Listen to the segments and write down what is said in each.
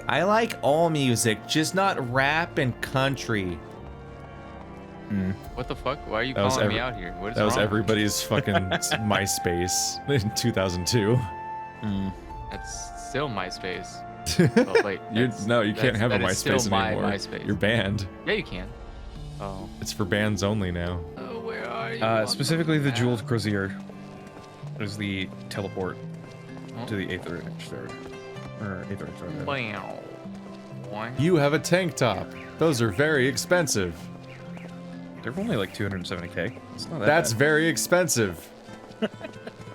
I like all music, just not rap and country. What the fuck? Why are you calling me out here? What is that was wrong? everybody's fucking MySpace in 2002. That's still MySpace. Oh, wait. You can't have a MySpace still anymore. My MySpace. You're banned. Yeah, you can. Oh. It's for bands only now. Oh, where are you? Specifically the Jeweled Crozier is the teleport to the Aether Third. Or Aether Third. Wow. You have a tank top. Those are very expensive. They're only like 270k. It's not that That's bad. very expensive.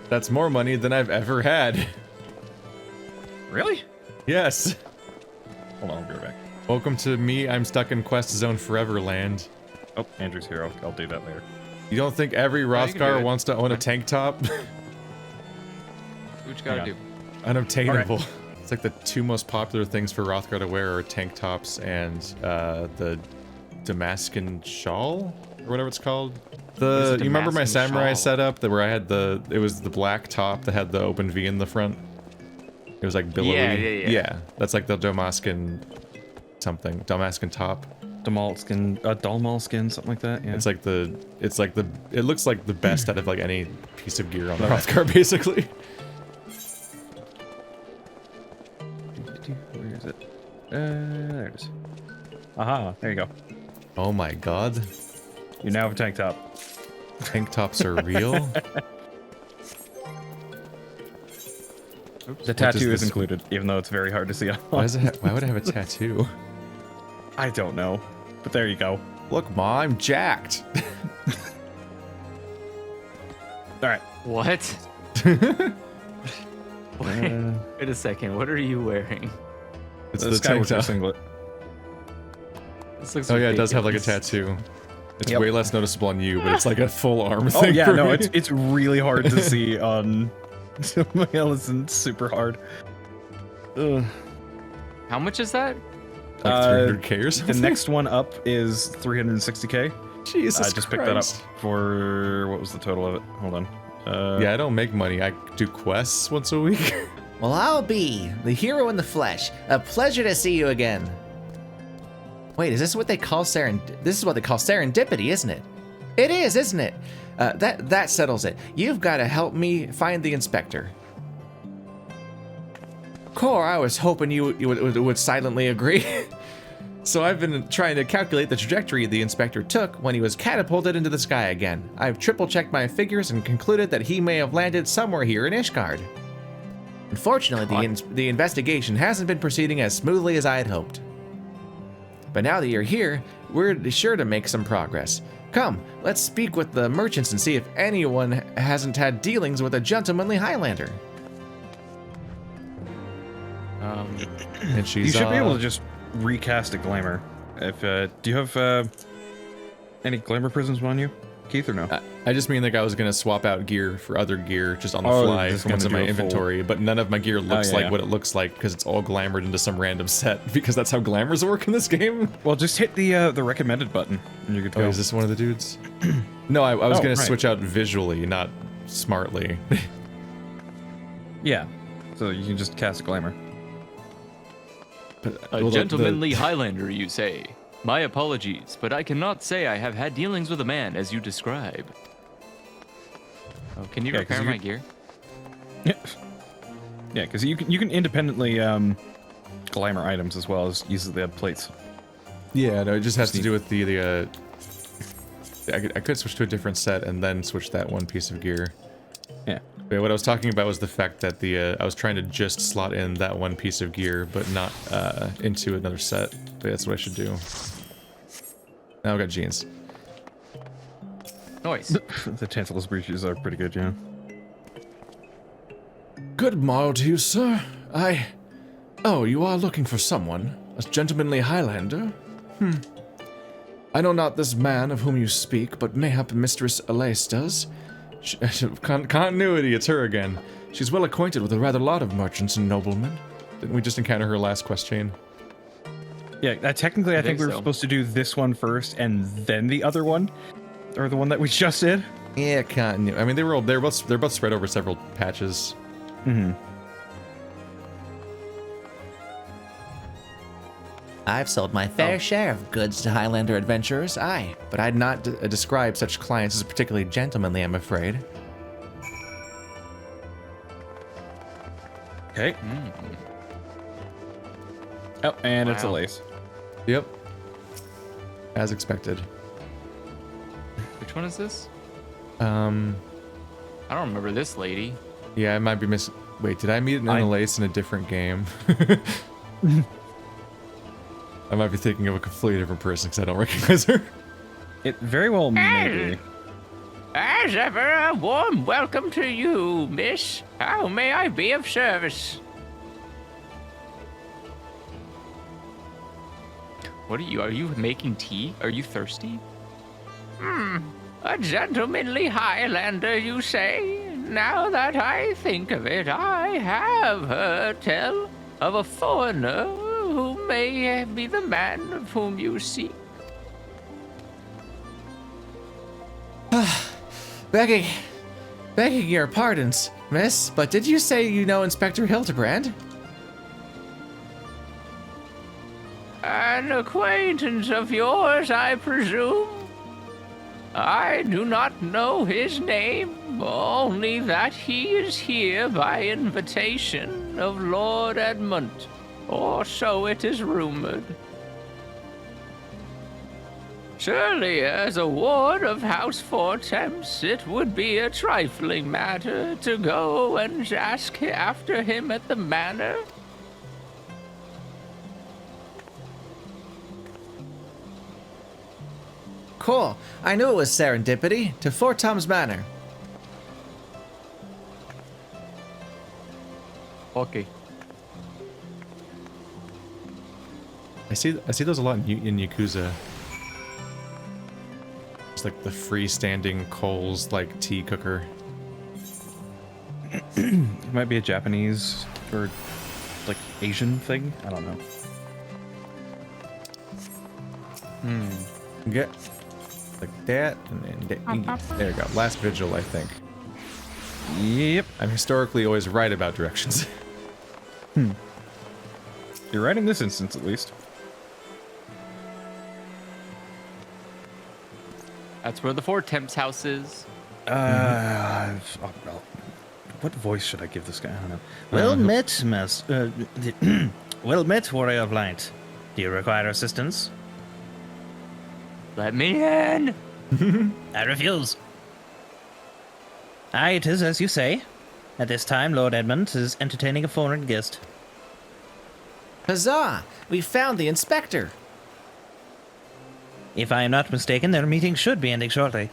That's more money than I've ever had. Really? Yes. Hold on, I'll be right back. Welcome to me. I'm stuck in Quest Zone Forever land. Oh, Andrew's here. I'll do that later. You don't think every you can do Rothgar it. wants to own a tank top? What you gotta do? Unobtainable. It's like the two most popular things for Rothgar to wear are tank tops and the Damascus shawl or whatever it's called. You remember my Damascus samurai shawl? setup where I had it was the black top that had the open V in the front. It was like billowy. Yeah. That's like the Damascus something. Damascus top. Dalmalskin, something like that. Yeah. It looks like the best out of like any piece of gear on the Rothgar basically. Where is it? There it is. Aha, there you go. Oh my god. You now have a tank top. Tank tops are real? The tattoo is included, even though it's very hard to see. Why would I have a tattoo? I don't know, but there you go. Look, Ma, I'm jacked. All right. What? Wait a second. What are you wearing? It's the the tank top. singlet. This looks Oh yeah, it does have like a ridiculous. tattoo. It's Yep. way less noticeable on you, but it's like a full arm Oh thing. yeah, for no, me. it's really hard to see on Allison. Super hard. Ugh. How much is that? like 300k or The something. next one up is 360k. Jesus I just picked that up for what was the total of it? Hold on. Yeah, I don't make money. I do quests once a week. Well, I'll be the hero in the flesh. A pleasure to see you again. Wait, is this what they call This is what they call serendipity, isn't it? It is, isn't it? That settles it. You've got to help me find the inspector. Core, I was hoping you would silently agree. So I've been trying to calculate the trajectory the inspector took when he was catapulted into the sky again. I've triple-checked my figures and concluded that he may have landed somewhere here in Ishgard. Unfortunately, the investigation hasn't been proceeding as smoothly as I had hoped. But now that you're here, we're sure to make some progress. Come, let's speak with the merchants and see if anyone hasn't had dealings with a gentlemanly Highlander. And she's You should be able to just recast a glamour. If do you have any glamour prisms on you, Keith, or no? I just mean like I was gonna swap out gear for other gear just on the Oh, fly just from what's in gonna my do a full- inventory, but none of my gear looks like what it looks like because it's all glamored into some random set because that's how glamours work in this game. Well, just hit the recommended button and you're good to Oh, go. is this one of the dudes? No, I was Oh, gonna right. switch out visually, not smartly. Yeah, so you can just cast a glamour. A gentlemanly Highlander, you say? My apologies, but I cannot say I have had dealings with a man as you describe. Oh, can you Yeah, 'cause repair you my could- gear? Yeah, because you can independently glamour items as well as use the plates. Yeah, no, it just has to do with the I could switch to a different set and then switch that one piece of gear. Yeah. But what I was talking about was the fact that I was trying to just slot in that one piece of gear, but not into another set. But that's what I should do. Now I've got jeans. Noise. The Tantalus breeches are pretty good, yeah. Good morrow to you, sir. Oh, you are looking for someone? A gentlemanly Highlander? I know not this man of whom you speak, but mayhap Mistress Elise does. Continuity, it's her again. She's well acquainted with a rather lot of merchants and noblemen. Didn't we just encounter her last quest chain? Yeah, technically I think we were so. supposed to do this one first and then the other one. Or the one that we just did. Yeah, continuity. I mean, they're both spread over several patches. Mm-hmm. I've sold my fair share of goods to Highlander adventurers, aye. But I'd not describe such clients as particularly gentlemanly, I'm afraid. Okay. Oh, and it's a Wow. lace. Yep. As expected. Which one is this? Um, I don't remember this lady. yeah, I might be Wait, did I meet an Annalise in a different game? I might be thinking of a completely different person because I don't recognize her. It very well may be. As ever, a warm welcome to you, miss. How may I be of service? What are you? Are you making tea? Are you thirsty? A gentlemanly Highlander, you say? Now that I think of it, I have heard tell of a foreigner who may be the man of whom you seek. Begging your pardons, miss, but did you say you know Inspector Hildibrand? An acquaintance of yours, I presume? I do not know his name, only that he is here by invitation of Lord Edmund, or so it is rumored. Surely, as a ward of House Fortemps, it would be a trifling matter to go and ask after him at the manor. Cool. I knew it was serendipity. To Fort Tom's Manor. Okay. I see those a lot in Yakuza. It's like the freestanding coals, like tea cooker. It might be a Japanese or like Asian thing. I don't know. Get like that, and then there you go. Last vigil, I think. Yep. I'm historically always right about directions. You're right in this instance, at least. That's where the Fortemps house is. Oh, well, what voice should I give this guy? I don't know. Well met, well met, warrior of light. Do you require assistance? Let me in. I refuse. Aye, it is as you say. At this time, Lord Edmund is entertaining a foreign guest. Huzzah! We found the inspector. If I am not mistaken, their meeting should be ending shortly.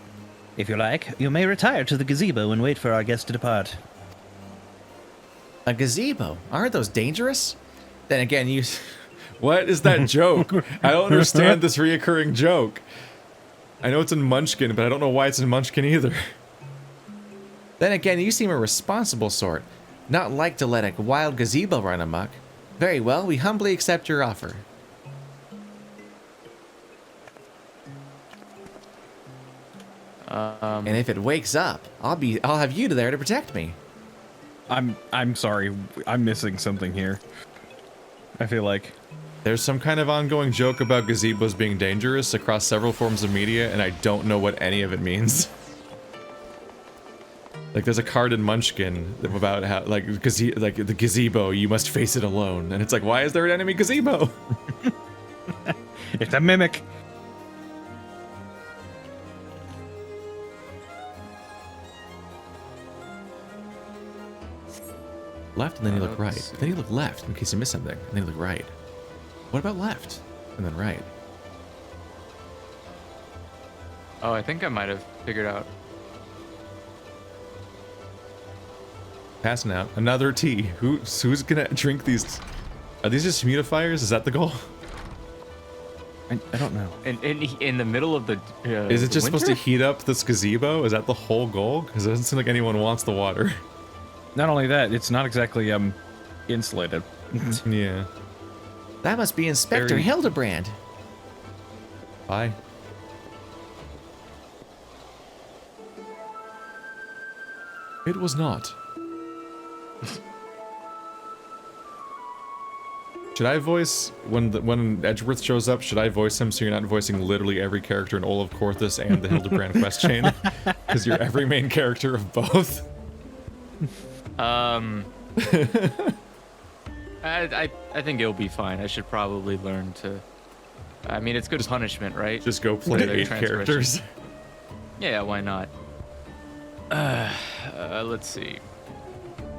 If you like, you may retire to the gazebo and wait for our guest to depart. A gazebo? Aren't those dangerous? Then again, you... What is that joke? I don't understand this reoccurring joke. I know it's in Munchkin, but I don't know why it's in Munchkin either. Then again, you seem a responsible sort. Not like to let a wild gazebo run amok. Very well, we humbly accept your offer. And if it wakes up, I'll have you there to protect me. I'm sorry. I'm missing something here. I feel like There's some kind of ongoing joke about gazebos being dangerous across several forms of media, and I don't know what any of it means. Like, there's a card in Munchkin about how, like the gazebo, you must face it alone. And it's like, why is there an enemy gazebo? it's a mimic. Left, and then you look right. Let's see. Then you look left in case you miss something. And then you look right. What about left? And then right. Oh, I think I might have figured out. Passing out. Another tea. Who's gonna drink these? Are these just humidifiers? Is that the goal? I don't know. In the middle of the Is it just supposed to winter? heat up this gazebo? Is that the whole goal? Because it doesn't seem like anyone wants the water. Not only that, it's not exactly insulated. Yeah. That must be Inspector Very- Hildibrand. Bye. It was not. Should I voice when Edgeworth shows up? Should I voice him so you're not voicing literally every character in all of Korthus and the Hildibrand quest chain? Because you're every main character of both. I think it'll be fine. I should probably learn to. I mean, it's good punishment, right? Just go play Their 8 transgression. characters. Yeah, why not? Let's see.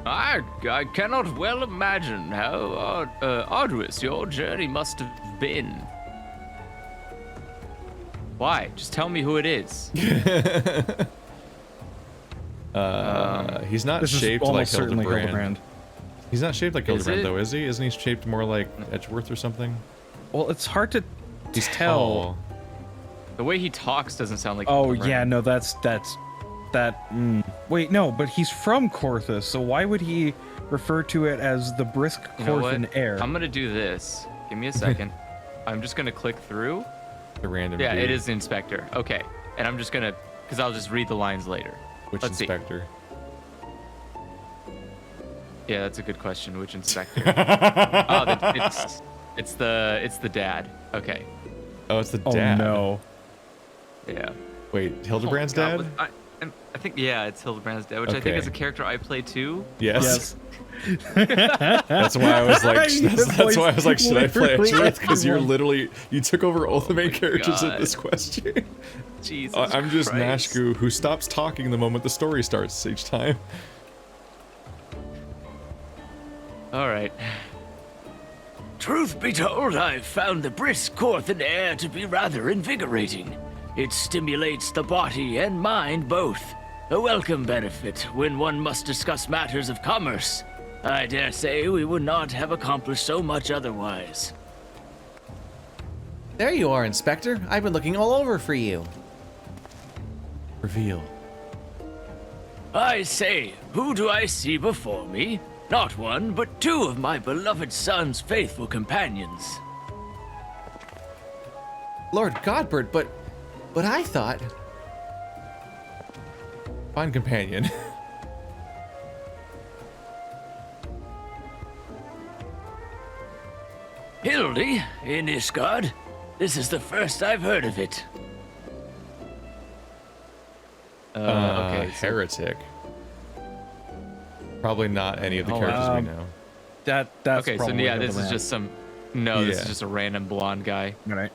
I cannot well imagine how arduous your journey must have been. Why? Just tell me who it is. He's not This is shaped like almost certainly Hildibrand. Hildibrand. He's not shaped like Is Hildibrand it? though, is he? Isn't he shaped more like Edgeworth or something? Well, it's hard to He's tell. tall. The way he talks doesn't sound like. Oh Hildibrand. yeah, no, that's Wait, no, but he's from Korthus, so why would he refer to it as the brisk You know what? Korthan air? I'm gonna do this. Give me a second. I'm just gonna click through. The random Yeah, dude. it is the inspector. Okay, and I'm just gonna, because I'll just read the lines later. Which Let's see. inspector? Yeah, that's a good question. Which inspector? Oh, it's the dad. Okay. Oh, it's the Oh dad. no. Yeah. Wait, Hildibrand's Oh, God, dad? I think yeah, it's Hildibrand's dad, which I think Okay. is a character I play too. Yes. That's why I was like, that's why I was like, should I play Literally Edgeworth? Because you everyone. took over all the main characters in God. this question. Jesus. I'm just Christ. Nashku, who stops talking the moment the story starts each time. All right. Truth be told, I've found the brisk Korthan air to be rather invigorating. It stimulates the body and mind both. A welcome benefit when one must discuss matters of commerce. I dare say we would not have accomplished so much otherwise. There you are, Inspector. I've been looking all over for you. Reveal. I say, who do I see before me? Not one, but 2 of my beloved son's faithful companions. Lord Godbert, but I thought... Fine companion. Hildy, in Ishgard? This is the first I've heard of it. Okay. so- Heretic. Probably not any of the Oh, characters we um, know. That's okay. So probably yeah, this is Hildibrand. just some. No, this Yeah. is just a random blonde guy. All right.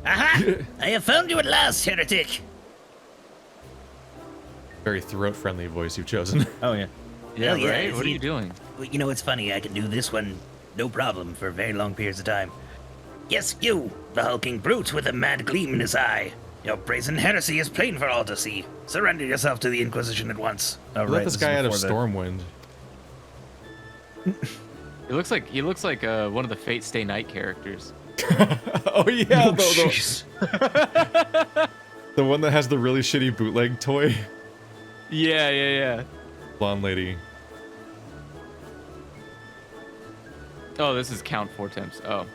Aha! I have found you at last, heretic. Very throat-friendly voice you've chosen. Oh yeah. Yeah, Hell yeah, right. What are see- you doing? Well, you know, it's funny. I can do this one no problem for very long periods of time. Yes, you, the hulking brute with a mad gleam in his eye. Your brazen heresy is plain for all to see. Surrender yourself to the Inquisition at once. Oh, Let this is guy out of before the- Stormwind. He looks like one of the Fate Stay Night characters. Oh yeah, Oh, jeez. the one that has the really shitty bootleg toy. Yeah. Blonde lady. Oh, this is Count Four Temps. Oh.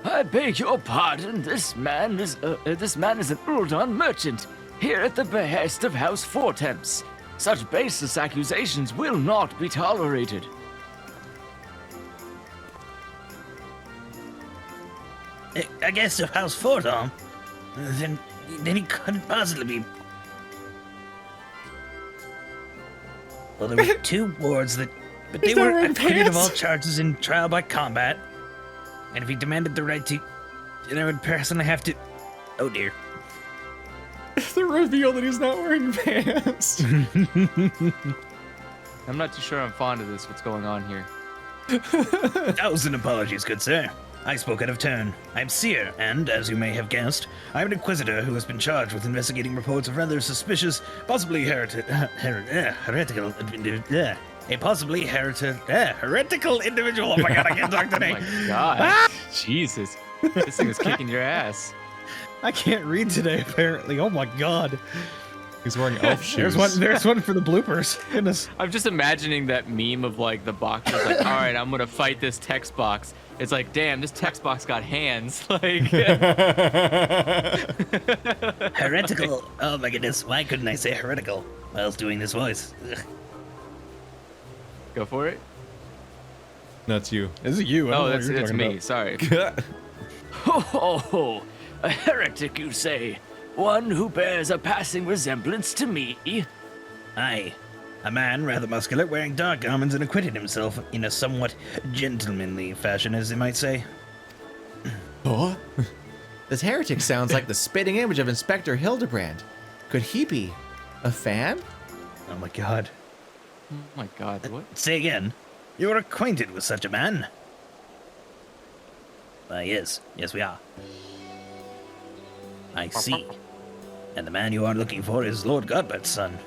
I beg your pardon. This man is an Uldan merchant here at the behest of House Fortemps. Such baseless accusations will not be tolerated. I guess if House Fordham, then he couldn't possibly be. Well, there were 2 wards but they Is that were wearing acquitted of all pants? charges in trial by combat. And if he demanded the right to, then I would personally have to. Oh dear. The reveal that he's not wearing pants. I'm not too sure I'm fond of this. What's going on here? 1,000 apologies, good sir. I spoke out of turn. I'm Seer, and, as you may have guessed, I'm an Inquisitor who has been charged with investigating reports of rather suspicious, possibly heretical individual. Oh my god, I can't talk Oh today. my god. Jesus. This thing is kicking your ass. I can't read today, apparently. Oh my god. He's wearing elf shoes. There's one for the bloopers. Goodness. I'm just imagining that meme of like the box is like, all right, I'm gonna fight this text box. It's like, damn, this text box got hands. Like, Heretical. Oh my goodness, why couldn't I say heretical whilst doing this voice? Ugh. go for it. That's you. Is it you? I don't Oh, know what that's you're it's talking me. about. Sorry. Ho ho ho! A heretic, you say? One who bears a passing resemblance to me? Aye. A man rather muscular, wearing dark garments and acquitted himself in a somewhat gentlemanly fashion, as they might say. Oh? This heretic sounds like the spitting image of Inspector Hildibrand. Could he be a fan? Oh my god. Oh my god, what? Say again. You are acquainted with such a man? Yes. Yes, we are. I see. And the man you are looking for is Lord Godbert's son.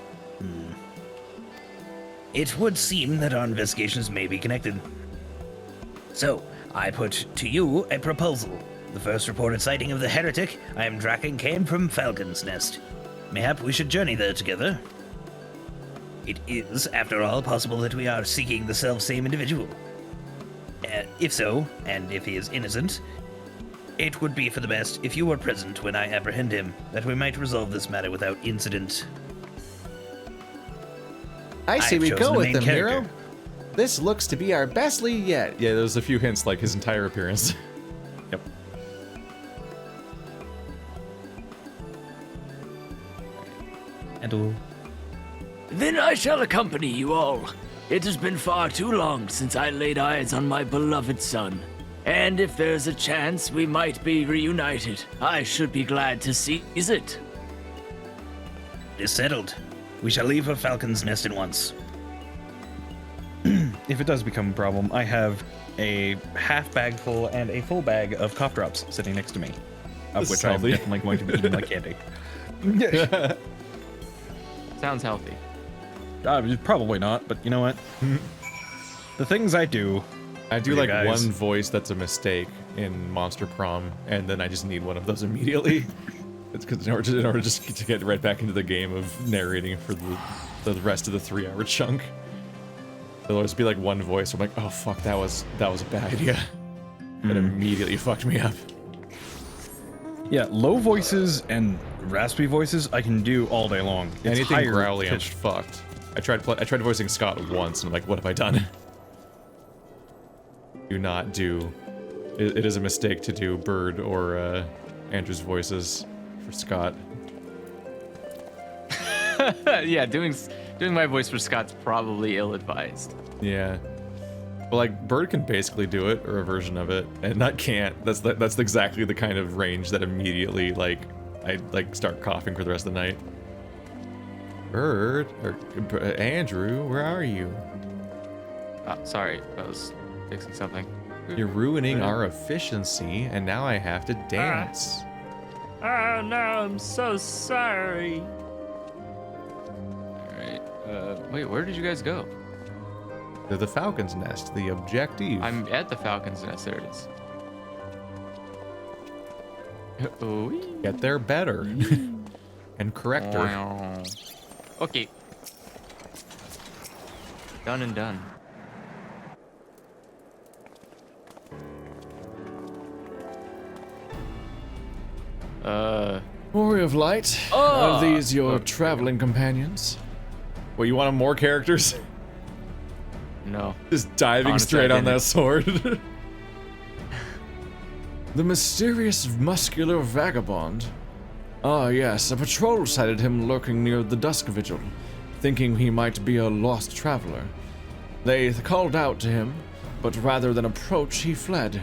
It would seem that our investigations may be connected. So, I put to you a proposal. The first reported sighting of the heretic I am tracking came from Falcon's Nest. Mayhap we should journey there together. It is, after all, possible that we are seeking the self-same individual. If so, and if he is innocent, it would be for the best if you were present when I apprehend him, that we might resolve this matter without incident. I say I've we chosen go the with main them, character. Hero. This looks to be our best lead yet. Yeah, there's a few hints, like his entire appearance. Yep. Hello. Then I shall accompany you all. It has been far too long since I laid eyes on my beloved son. And if there's a chance we might be reunited, I should be glad to seize it. It is settled. We shall leave for Falcon's Nest at once. If it does become a problem, I have a half bag full and a full bag of cough drops sitting next to me, of This which is I'm healthy. definitely going to be eating like candy. Sounds healthy. Probably not, but you know what? The things I do. I do You like guys. one voice that's a mistake in Monster Prom, and then I just need one of those immediately. It's because in order just to get right back into the game of narrating for the rest of the 3-hour chunk. There'll always be like one voice where I'm like, oh fuck, that was a bad idea. That immediately fucked me up. Yeah, low voices and raspy voices I can do all day long. It's Anything higher growly, I'm pitched. fucked. I tried voicing Scott once, and I'm like, what have I done? Do not do. It is a mistake to do Bird or Andrew's voices for Scott. Yeah, doing my voice for Scott's probably ill-advised. Yeah. But like Bird can basically do it, or a version of it, and not can't. That's exactly the kind of range that immediately I start coughing for the rest of the night. Bird or Andrew, where are you? Sorry, I was fixing something. You're ruining our efficiency, and now I have to dance. Oh no, I'm so sorry. Alright. Wait, where did you guys go? To the Falcon's Nest, the objective. I'm at the Falcon's Nest. There it is. Oh, Get there better and correcter. okay. Done and done. Warrior of Light, are these your traveling companions? Well, you want more characters? No. Just diving Honestly, straight I on that didn't. sword. The mysterious muscular vagabond. Ah, yes, a patrol sighted him lurking near the dusk vigil, thinking he might be a lost traveler. They called out to him, but rather than approach, he fled.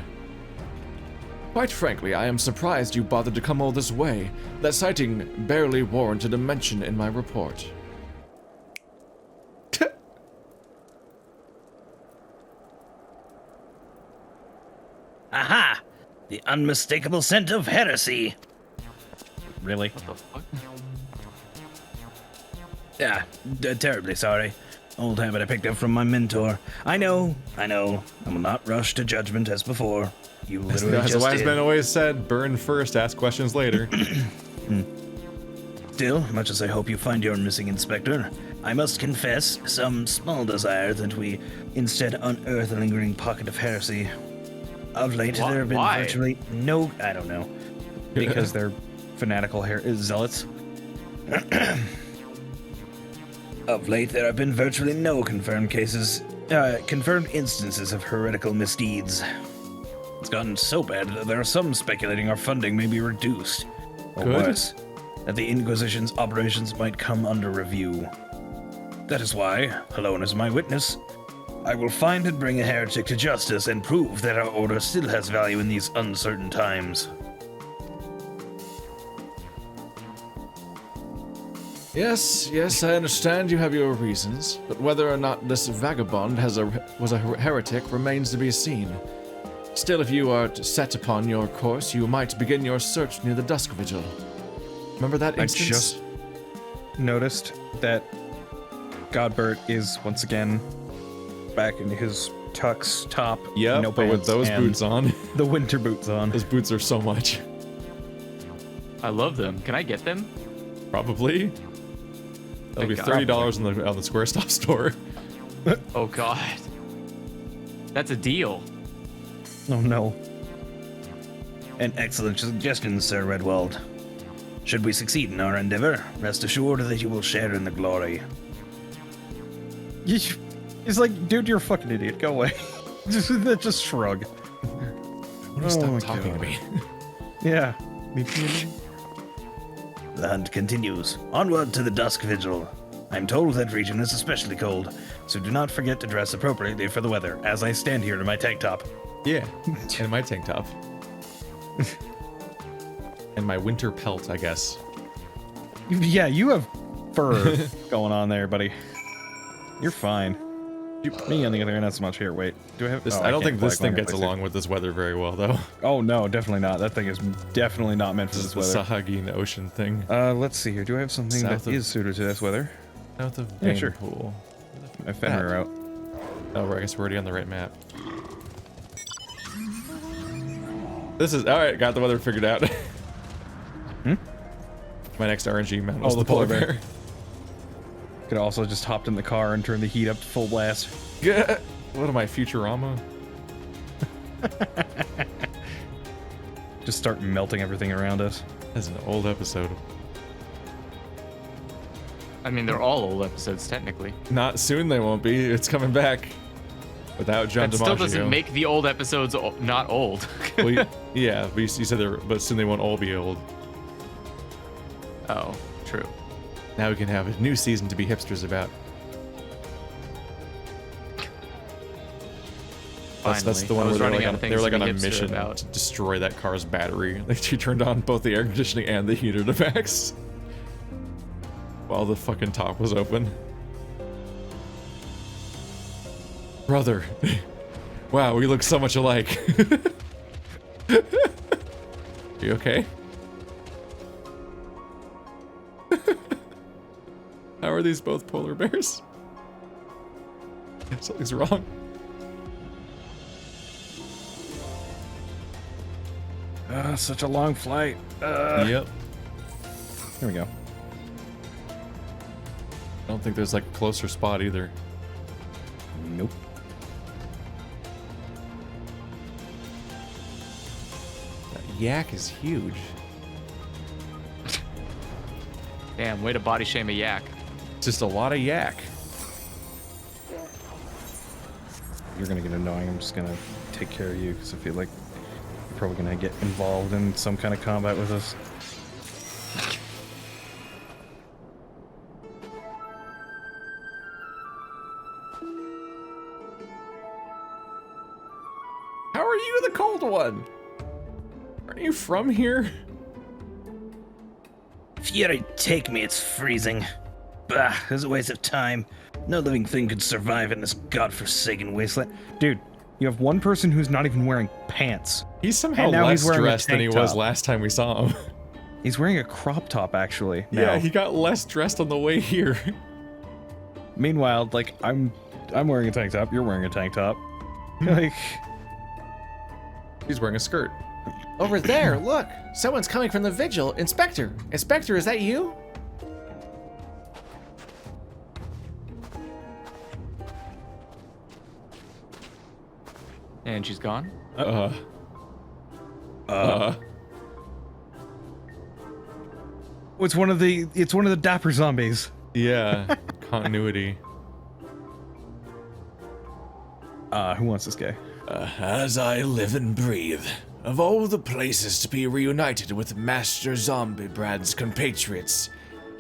Quite frankly, I am surprised you bothered to come all this way. That sighting barely warranted a mention in my report. Aha! The unmistakable scent of heresy. Really? What the fuck? Yeah, terribly sorry. Old habit I picked up from my mentor. I know. I will not rush to judgment as before. You literally As the just wise did. man always said, burn first, ask questions later. Still, much as I hope you find your missing inspector, I must confess some small desire that we instead unearth a lingering pocket of heresy. Of late, there have been Why? virtually no... I don't know. Because they're fanatical zealots. Of late, there have been virtually no confirmed cases confirmed instances of heretical misdeeds. It's gotten so bad that there are some speculating our funding may be reduced. Or Good. worse, that the Inquisition's operations might come under review. That is why, alone as my witness, I will find and bring a heretic to justice and prove that our order still has value in these uncertain times. Yes, I understand you have your reasons, but whether or not this vagabond was a heretic remains to be seen. Still, if you are set upon your course, you might begin your search near the Dusk Vigil. Remember that instance? I just noticed that Godbert is once again back in his tux top. Yeah, no but with pants, those and boots on. the winter boots on. Those boots are so much. I love them. Can I get them? Probably. That'll be Thank God. $30 on the Square Stop store. Oh God. That's a deal. Oh no. An excellent suggestion, Sir Redwald. Should we succeed in our endeavor, rest assured that you will share in the glory. He's like, dude, you're a fucking idiot. Go away. just shrug. When you stop talking to me. Yeah. The hunt continues. Onward to the Dusk Vigil. I'm told that region is especially cold, so do not forget to dress appropriately for the weather, as I stand here in my tank top. Yeah, and my tank top. And my winter pelt, I guess. Yeah, you have fur going on there, buddy. You're fine. Me, on the other hand, not so much. Here, wait. Do I have? This, oh, I don't can't think this flag thing mine gets replacer. along with this weather very well, though. Oh no, definitely not. That thing is definitely not meant for This is this the weather. Sahagin Ocean thing. Let's see here. Do I have something South that of- is suited to this weather? South of Yeah, sure. Banepool. My Fenrir out. Oh, I guess we're already on the right map. This is alright. Got the weather figured out. My next RNG mount was Oh, the polar bear. Could have also just hopped in the car and turned the heat up to full blast. What am I, Futurama? Just start melting everything around us. That's an old episode. I mean, they're all old episodes technically. Not soon. They won't be. It's coming back. Without John That DiMaggio. still doesn't make the old episodes not old. Well, yeah, but you said they're, but soon they won't all be old. Oh, true. Now we can have a new season to be hipsters about. That's the Finally. one I was where running out of they things were like to on be a hipster mission about. to destroy that car's battery. Like she turned on both the air conditioning and the heater to max while the fucking top was open. Brother, wow, we look so much alike. You okay? How are these both polar bears? Something's wrong. Such a long flight. Yep. Here we go. I don't think there's like a closer spot either. Nope. That yak is huge. Damn, way to body shame a yak. Just a lot of yak. You're gonna get annoying. I'm just gonna take care of you because I feel like you're probably gonna get involved in some kind of combat with us. How are you the cold one? Aren't you from here? Fury, take me, it's freezing. Bah, it's a waste of time. No living thing could survive in this godforsaken wasteland. Dude, you have one person who's not even wearing pants. He's somehow And now less he's wearing a dressed than he tank was top. last time we saw him. He's wearing a crop top, actually. Now. Yeah, he got less dressed on the way here. Meanwhile, like I'm wearing a tank top. You're wearing a tank top. Like, He's wearing a skirt. Over there, look! Someone's coming from the vigil. Inspector! Inspector, is that you? And she's gone? it's one of the dapper zombies. Yeah, continuity. Who wants this guy? As I live and breathe, of all the places to be reunited with Master Zombiebrand's compatriots,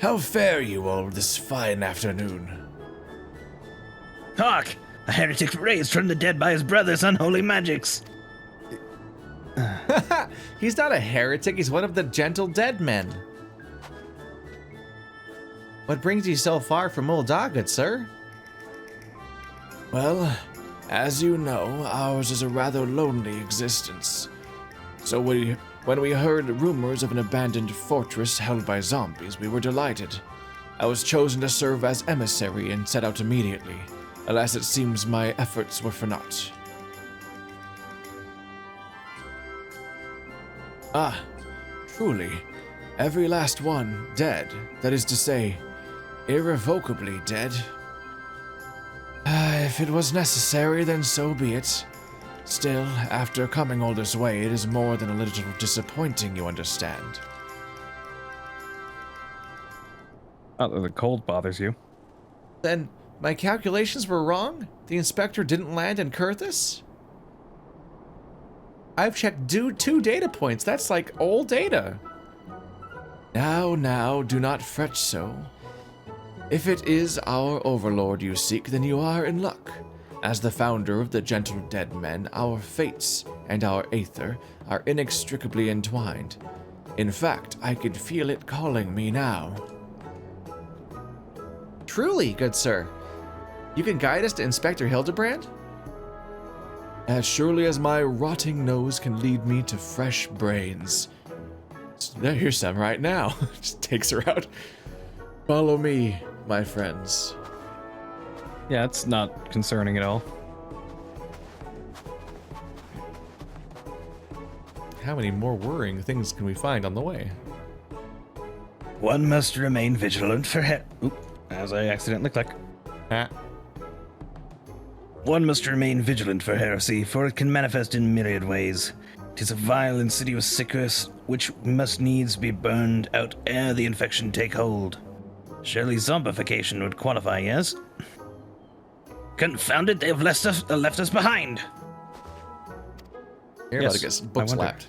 how fare you all this fine afternoon? Hark! A heretic raised from the dead by his brother's unholy magics. He's not a heretic, he's one of the gentle dead men. What brings you so far from Ul'dah, good sir? Well, as you know, ours is a rather lonely existence. So when we heard rumors of an abandoned fortress held by zombies, we were delighted. I was chosen to serve as emissary and set out immediately. Alas, it seems my efforts were for naught. Ah, truly, every last one dead. That is to say, irrevocably dead. If it was necessary, then so be it. Still, after coming all this way, it is more than a little disappointing, you understand. Oh, the cold bothers you. Then my calculations were wrong? The inspector didn't land in Kurthus? I've checked two data points. That's like old data. Now, do not fret so. If it is our overlord you seek, then you are in luck. As the founder of the Gentle Dead Men, our fates and our aether are inextricably entwined. In fact, I could feel it calling me now. Truly, good sir. You can guide us to Inspector Hildibrand? As surely as my rotting nose can lead me to fresh brains. Here's some right now. Just takes her out. Follow me, my friends. Yeah, it's not concerning at all. How many more worrying things can we find on the way? One must remain vigilant for As I accidentally click. One must remain vigilant for heresy, for it can manifest in myriad ways. 'Tis a vile, insidious sickness which must needs be burned out ere the infection take hold. Surely zombification would qualify, yes? Confound it, they have left us behind! You're about to get book I wonder. slapped.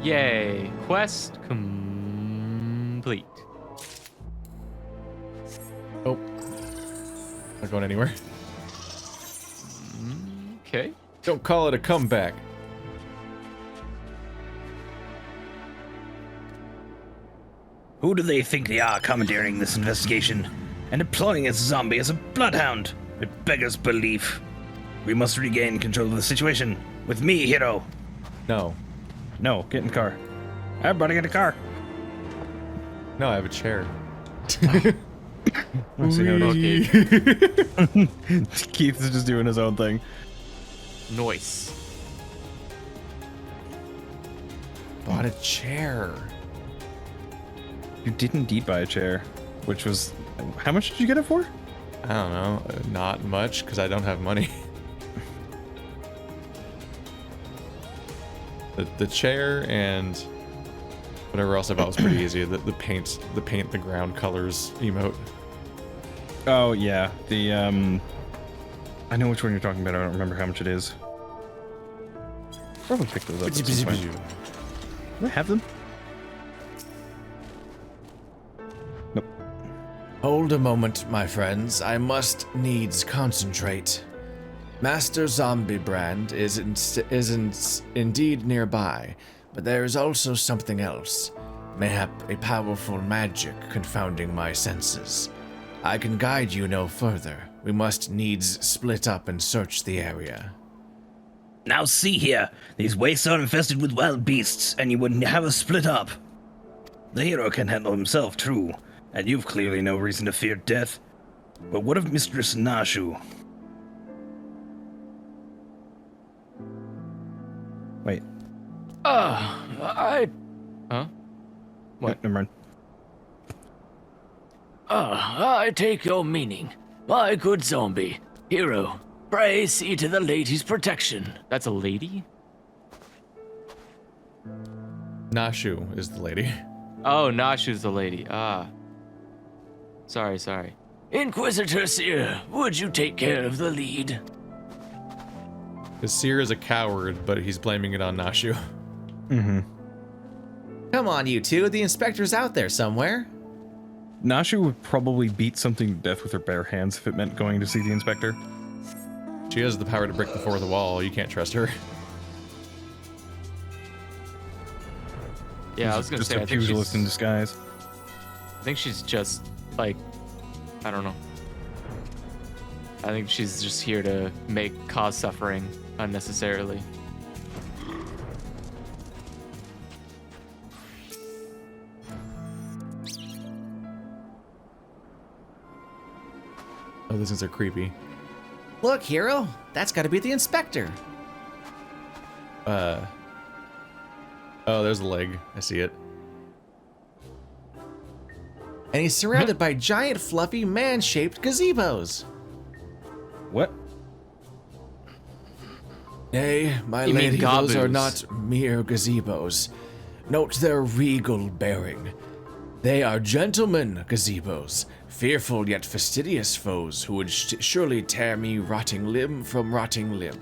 Yay! Quest complete. Oh. Not going anywhere. Okay. Don't call it a comeback. Who do they think they are commandeering this investigation and employing a zombie as a bloodhound? It beggars belief. We must regain control of the situation. With me, hero. No. No, get in the car. Everybody get in the car. No, I have a chair. I see how it Okay. is. Keith is just doing his own thing. Noise. Bought a chair. You did indeed buy a chair, which was... How much did you get it for? I don't know, not much, because I don't have money. the chair and whatever else I bought was pretty easy. The paint the ground colors emote. Oh, yeah. The, I know which one you're talking about. I don't remember how much it is. Probably pick those up. at some point. Do I have them? Nope. Hold a moment, my friends. I must needs concentrate. Master Zombiebrand is indeed nearby, but there is also something else. Mayhap a powerful magic confounding my senses. I can guide you no further. We must needs split up and search the area. Now see here, these wastes are infested with wild beasts, and you wouldn't have us split up. The hero can handle himself, true, and you've clearly no reason to fear death. But what of Mistress Nashu? Wait. Huh? What? Never mind. I take your meaning. My good zombie. Hero, pray see to the lady's protection. That's a lady? Nashu is the lady. Oh, Nashu's the lady. Ah. Sorry. Inquisitor Seer, would you take care of the lead? The seer is a coward, but he's blaming it on Nashu. Mm-hmm. Come on, you two. The inspector's out there somewhere. Nashu would probably beat something to death with her bare hands if it meant going to see the inspector. She has the power to break the fourth wall. You can't trust her. Yeah, I was gonna Just say, a pugilist in disguise. I think she's just, like, I don't know. I think she's just here to cause suffering unnecessarily. Oh, these things are creepy. Look, hero. That's got to be the inspector. Oh, there's a leg. I see it. And he's surrounded by giant, fluffy, man-shaped gazebos. What? Nay, my You mean lady, those are gaboos. not mere gazebos. Note their regal bearing. They are gentlemen gazebos, fearful yet fastidious foes who would surely tear me rotting limb from rotting limb.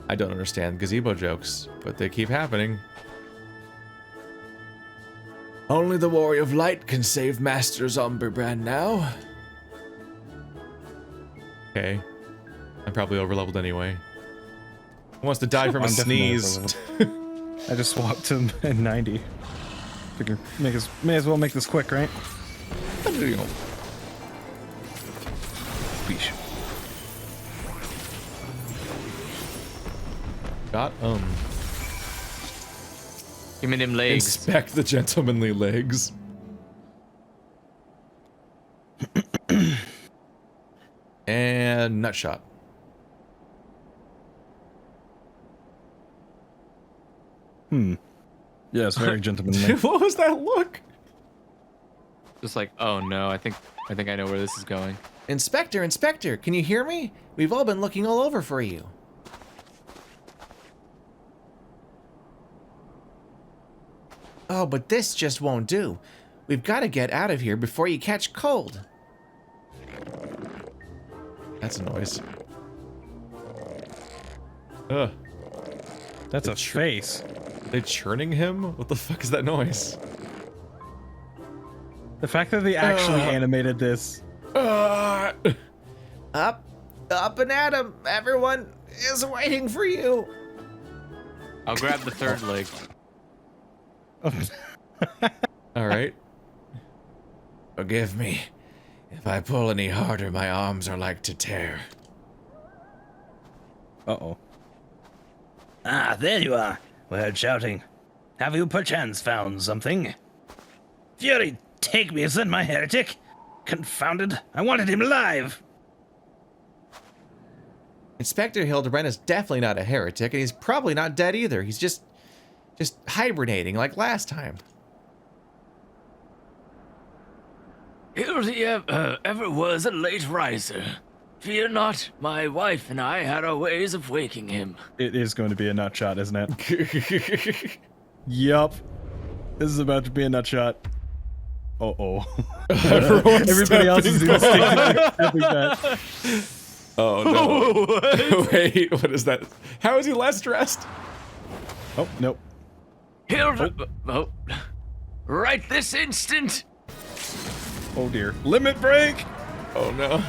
I don't understand gazebo jokes, but they keep happening. Only the Warrior of Light can save Master Hildibrand now. Okay. I'm probably overleveled anyway. Who wants to die from a I'm definitely sneeze? I just swapped him at 90. Figure may as well make this quick, right? Beesh. Got Give me them legs. Inspect the gentlemanly legs. And nutshot. Yes, very gentlemanly. What was that look? Just like, oh no, I think I know where this is going. Inspector, can you hear me? We've all been looking all over for you. Oh, but this just won't do. We've got to get out of here before you catch cold. That's a noise. Ugh. That's a face. Are they churning him? What the fuck is that noise? The fact that they actually animated this. Up and at 'em. Everyone is waiting for you. I'll grab the third leg. All right. Forgive me. If I pull any harder, my arms are like to tear. Uh-oh. Ah, there you are. We heard shouting. Have you perchance found something? Fury, take me, is that my heretic? Confounded, I wanted him alive. Inspector Hildibrand is definitely not a heretic, and he's probably not dead either. He's just hibernating like last time. Eorzea ever was a late riser. Fear not, my wife and I had our ways of waking him. It is going to be a nut shot, isn't it? Yup. This is about to be a nut shot. Uh-oh. Everybody else is instinctively accepting that. Oh no. Wait, what is that? How is he less dressed? Oh, nope. Oh, right this instant. Oh dear. Limit break! Oh no.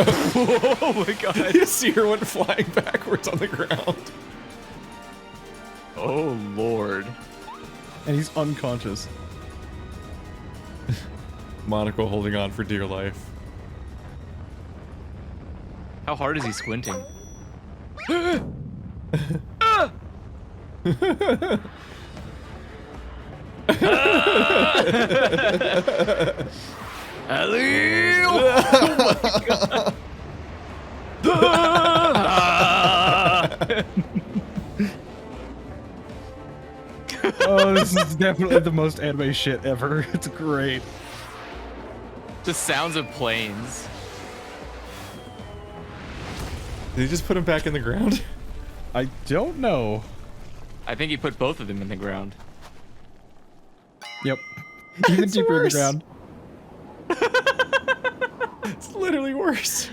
Oh my god. You see her went flying backwards on the ground. Oh lord. And he's unconscious. Monaco holding on for dear life. How hard is he squinting? Oh, this is definitely the most anime shit ever. It's great. The sounds of planes. Did he just put him back in the ground? I don't know. I think he put both of them in the ground. Yep. Even deeper in the ground. It's literally worse.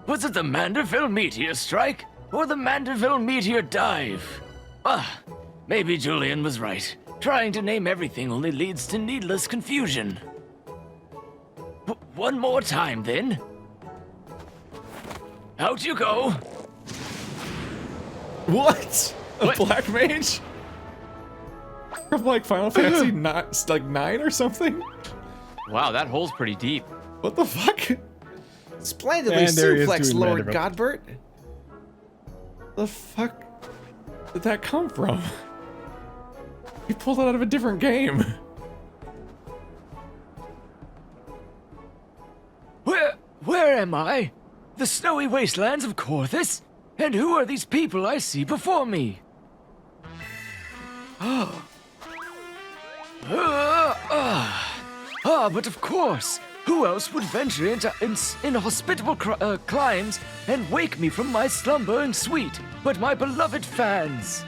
Was it the Manderville meteor strike or the Manderville meteor dive? Maybe Julian was right. Trying to name everything only leads to needless confusion. One more time, then. Out you go. What? A black mage? From like Final Fantasy 9 or something? Wow, that hole's pretty deep. What the fuck? Splendidly And there he is suplex, doing Lord Vanderbilt. Godbert. The fuck did that come from? You pulled it out of a different game. Where am I? The snowy wastelands of Corthus? And who are these people I see before me? But of course, who else would venture into inhospitable climes and wake me from my slumber and sweet but my beloved fans?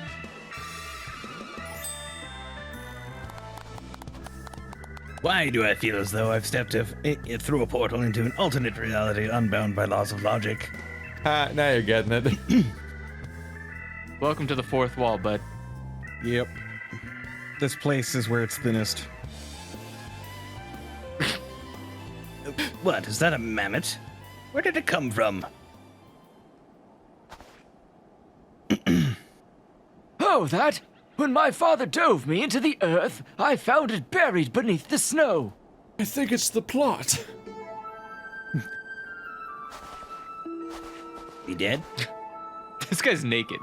Why do I feel as though I've stepped through a portal into an alternate reality unbound by laws of logic? Now you're getting it. Welcome to the fourth wall, bud. Yep. This place is where it's thinnest. What, is that a mammoth? Where did it come from? Oh, that? When my father dove me into the earth, I found it buried beneath the snow. I think it's the plot. He dead? This guy's naked.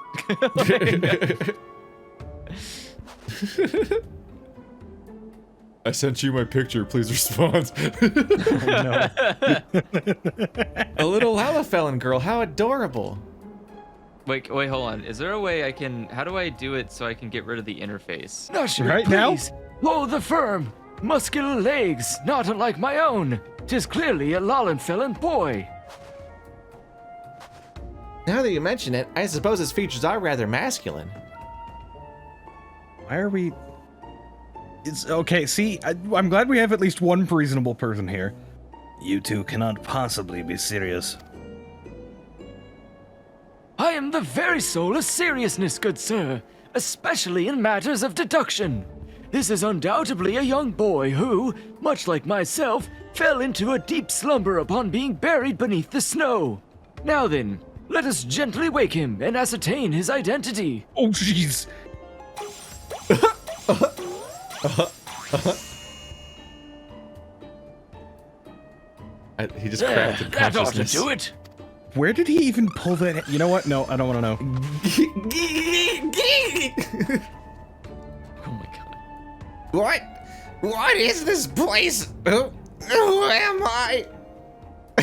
I sent you my picture, please respond. A little Lalafellin girl, how adorable. Wait, hold on. Is there a way I can... How do I do it so I can get rid of the interface? Usher, Right now? please, hold the firm. Muscular legs, not unlike my own. 'Tis clearly a Lalafellin boy. Now that you mention it, I suppose his features are rather masculine. Why are we... It's okay, see, I'm glad we have at least one reasonable person here. You two cannot possibly be serious. I am the very soul of seriousness, good sir, especially in matters of deduction. This is undoubtedly a young boy who, much like myself, fell into a deep slumber upon being buried beneath the snow. Now then, let us gently wake him and ascertain his identity. Oh, jeez. He just crafted That ought to consciousness. do it. Where did he even pull that? You know what? No, I don't want to know. Oh my god. What is this place? Who am I?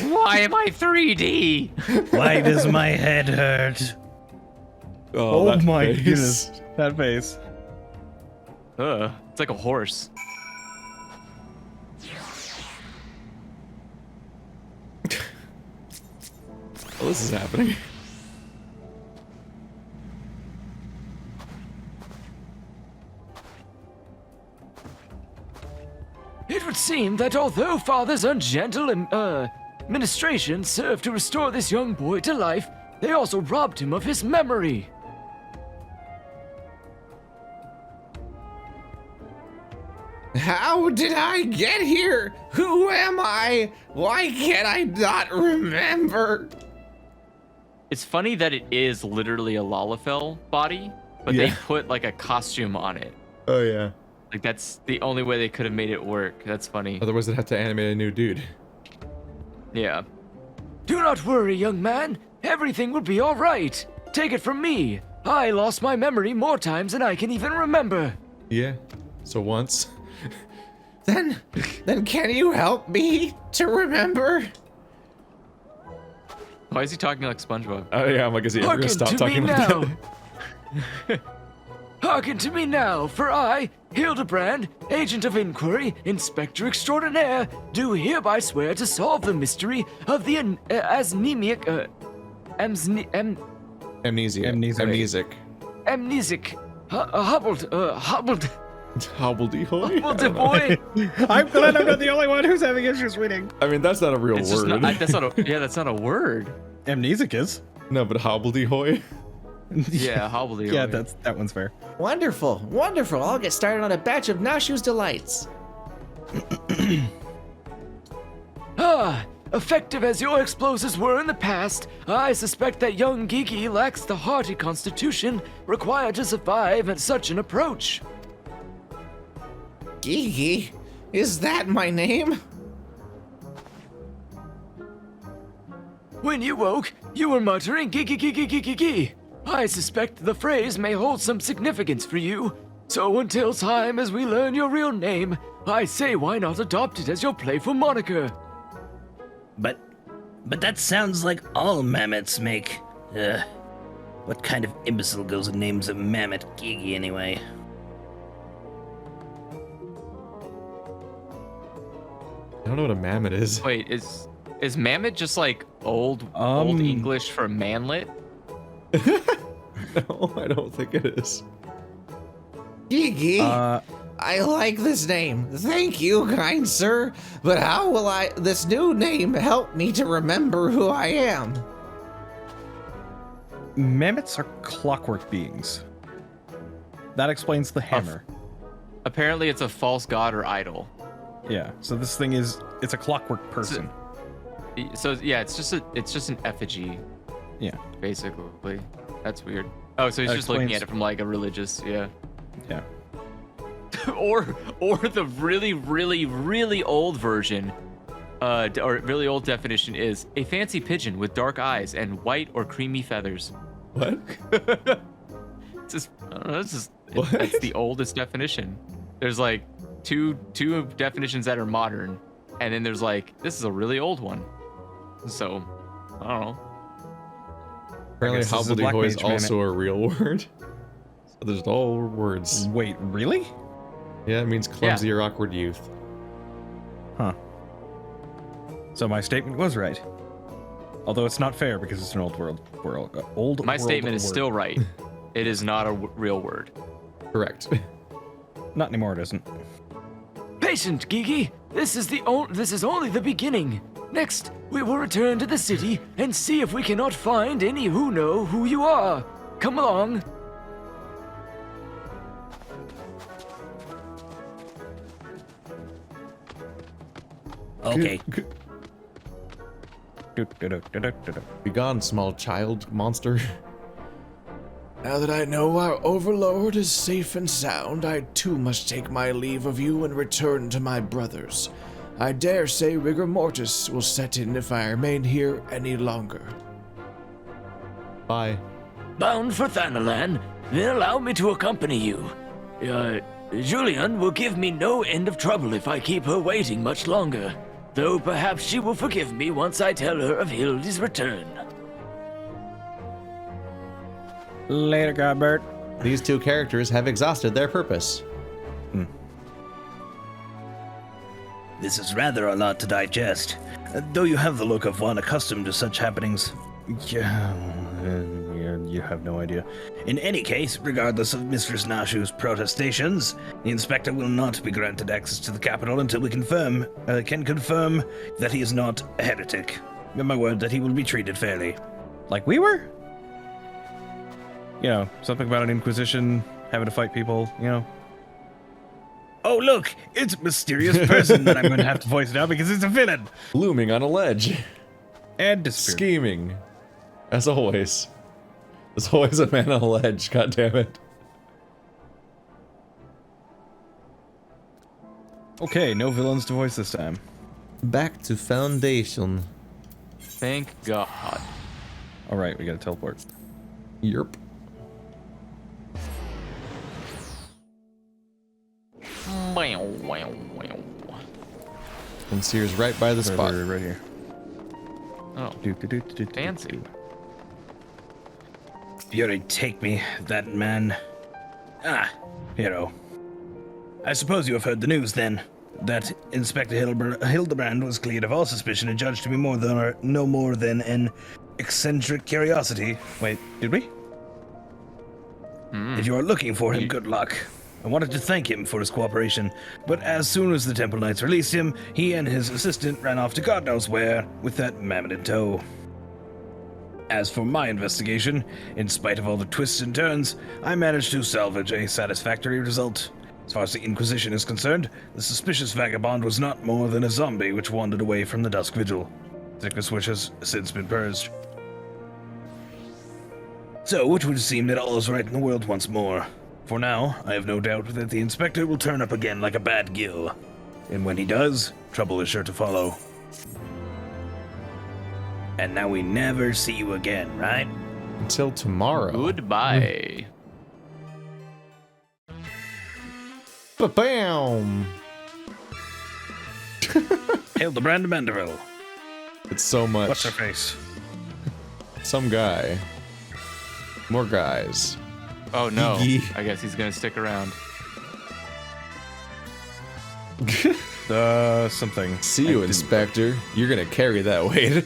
Why am I 3D? Why does my head hurt? Oh that my face. goodness. That face. It's like a horse. Oh, this is happening. It would seem that although Father's ungentle administration served to restore this young boy to life, they also robbed him of his memory. How did I get here? Who am I? Why can't I not remember? It's funny that it is literally a Lalafell body, but they put like a costume on it. Oh yeah. Like that's the only way they could have made it work. That's funny. Otherwise, they'd have to animate a new dude. Yeah. Do not worry, young man. Everything will be all right. Take it from me. I lost my memory more times than I can even remember. Yeah. So once. Then can you help me to remember? Why is he talking like SpongeBob? Oh yeah, I'm like, is he ever gonna Hearken stop to talking me like now. that? Hearken to me now, for I, Hildibrand, Agent of Inquiry, Inspector Extraordinaire, do hereby swear to solve the mystery of the Amnesia. Amnesic. Amnesic. amnesic Hobbled. Hobbledehoy? Boy. I'm glad I'm not the only one who's having issues reading. I mean, that's not a real It's just word. not, that's not a word. Amnesic is. No, but hobbledehoy? Yeah, hobbledehoy. Yeah, that one's fair. Wonderful, wonderful. I'll get started on a batch of Nashu's delights. Effective as your explosives were in the past, I suspect that young Gigi lacks the hearty constitution required to survive at such an approach. Gigi? Is that my name? When you woke, you were muttering Gigi Gigi Gigi Gigi. I suspect the phrase may hold some significance for you. So until time as we learn your real name, I say why not adopt it as your playful moniker? But that sounds like all mammoths make. What kind of imbecile goes and names a mammoth Gigi anyway? I don't know what a mammoth is. Wait, is mammoth just like old English for manlet? No, I don't think it is. Gigi? I like this name. Thank you, kind sir. But how will this new name help me to remember who I am? Mammoths are clockwork beings. That explains the hammer. Apparently, it's a false god or idol. Yeah. So this thing it's a clockwork person. So yeah, it's just an effigy. Yeah. Basically, that's weird. Oh, so he's That just looking explains- at it from like a religious, yeah. Yeah. or the really old version, or really old definition is a fancy pigeon with dark eyes and white or creamy feathers. What? It's just, I don't know, What? that's the oldest definition. There's like two definitions that are modern, and then there's like, this is a really old one. So, I don't know. Apparently, guess this is a black hobbledehoy is mage also a real word. So there's all words. Wait, really? Yeah, it means clumsy or awkward youth. Huh. So my statement was right. Although it's not fair because it's an old world. My statement is still right. It is not a real word. Correct. Not anymore, it isn't. Patient, Gigi. This is only the beginning. Next, we will return to the city and see if we cannot find any who know who you are. Come along. Okay. Begone, small child monster. Now that I know our overlord is safe and sound, I too must take my leave of you and return to my brothers. I dare say rigor mortis will set in if I remain here any longer. Bye. Bound for Thanalan, then allow me to accompany you. Julian will give me no end of trouble if I keep her waiting much longer. Though perhaps she will forgive me once I tell her of Hildy's return. Later, Godbert. These two characters have exhausted their purpose. This is rather a lot to digest, though you have the look of one accustomed to such happenings. Yeah, you have no idea. In any case, regardless of Mistress Nashu's protestations, the inspector will not be granted access to the capital until we can confirm that he is not a heretic. Give my word that he will be treated fairly. Like we were? You know, something about an inquisition, having to fight people, you know. Oh look, it's a mysterious person that I'm going to have to voice now because it's a villain. Looming on a ledge. And disappeared. Scheming. As always. There's always a man on a ledge, god damn it. Okay, no villains to voice this time. Back to Foundation. Thank God. Alright, we gotta teleport. Yerp. And Sears right by the spot. Right here. Oh, fancy. Fury take me, that man. Ah, hero. I suppose you have heard the news then, that Inspector Hildibrand was cleared of all suspicion and judged to be no more than an eccentric curiosity. Wait, did we? If you are looking for him, good luck. I wanted to thank him for his cooperation, but as soon as the Temple Knights released him, he and his assistant ran off to God knows where with that mammoth in tow. As for my investigation, in spite of all the twists and turns, I managed to salvage a satisfactory result. As far as the Inquisition is concerned, the suspicious vagabond was not more than a zombie which wandered away from the Dusk Vigil, sickness which has since been purged. So it would seem that all is right in the world once more. For now, I have no doubt that the Inspector will turn up again like a bad gill. And when he does, trouble is sure to follow. And now we never see you again, right? Until tomorrow. Goodbye. Ba-bam! Hildibrand Mandeville. It's so much. What's her face? Some guy. More guys. Oh no, Gigi. I guess he's gonna stick around. Something. See I you, didn't- Inspector. You're gonna carry that weight.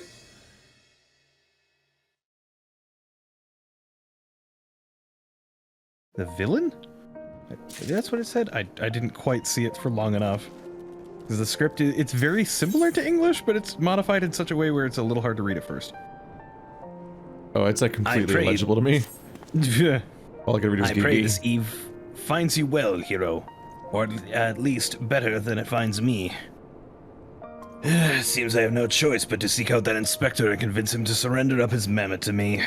The villain? That's what it said? I didn't quite see it for long enough. Because the script, it's very similar to English, but it's modified in such a way where it's a little hard to read at first. Oh, it's like completely prayed- illegible to me. Yeah. All I can read is I pray Gigi. this eve finds you well, hero. Or at least better than it finds me. Seems I have no choice but to seek out that inspector and convince him to surrender up his mammoth to me.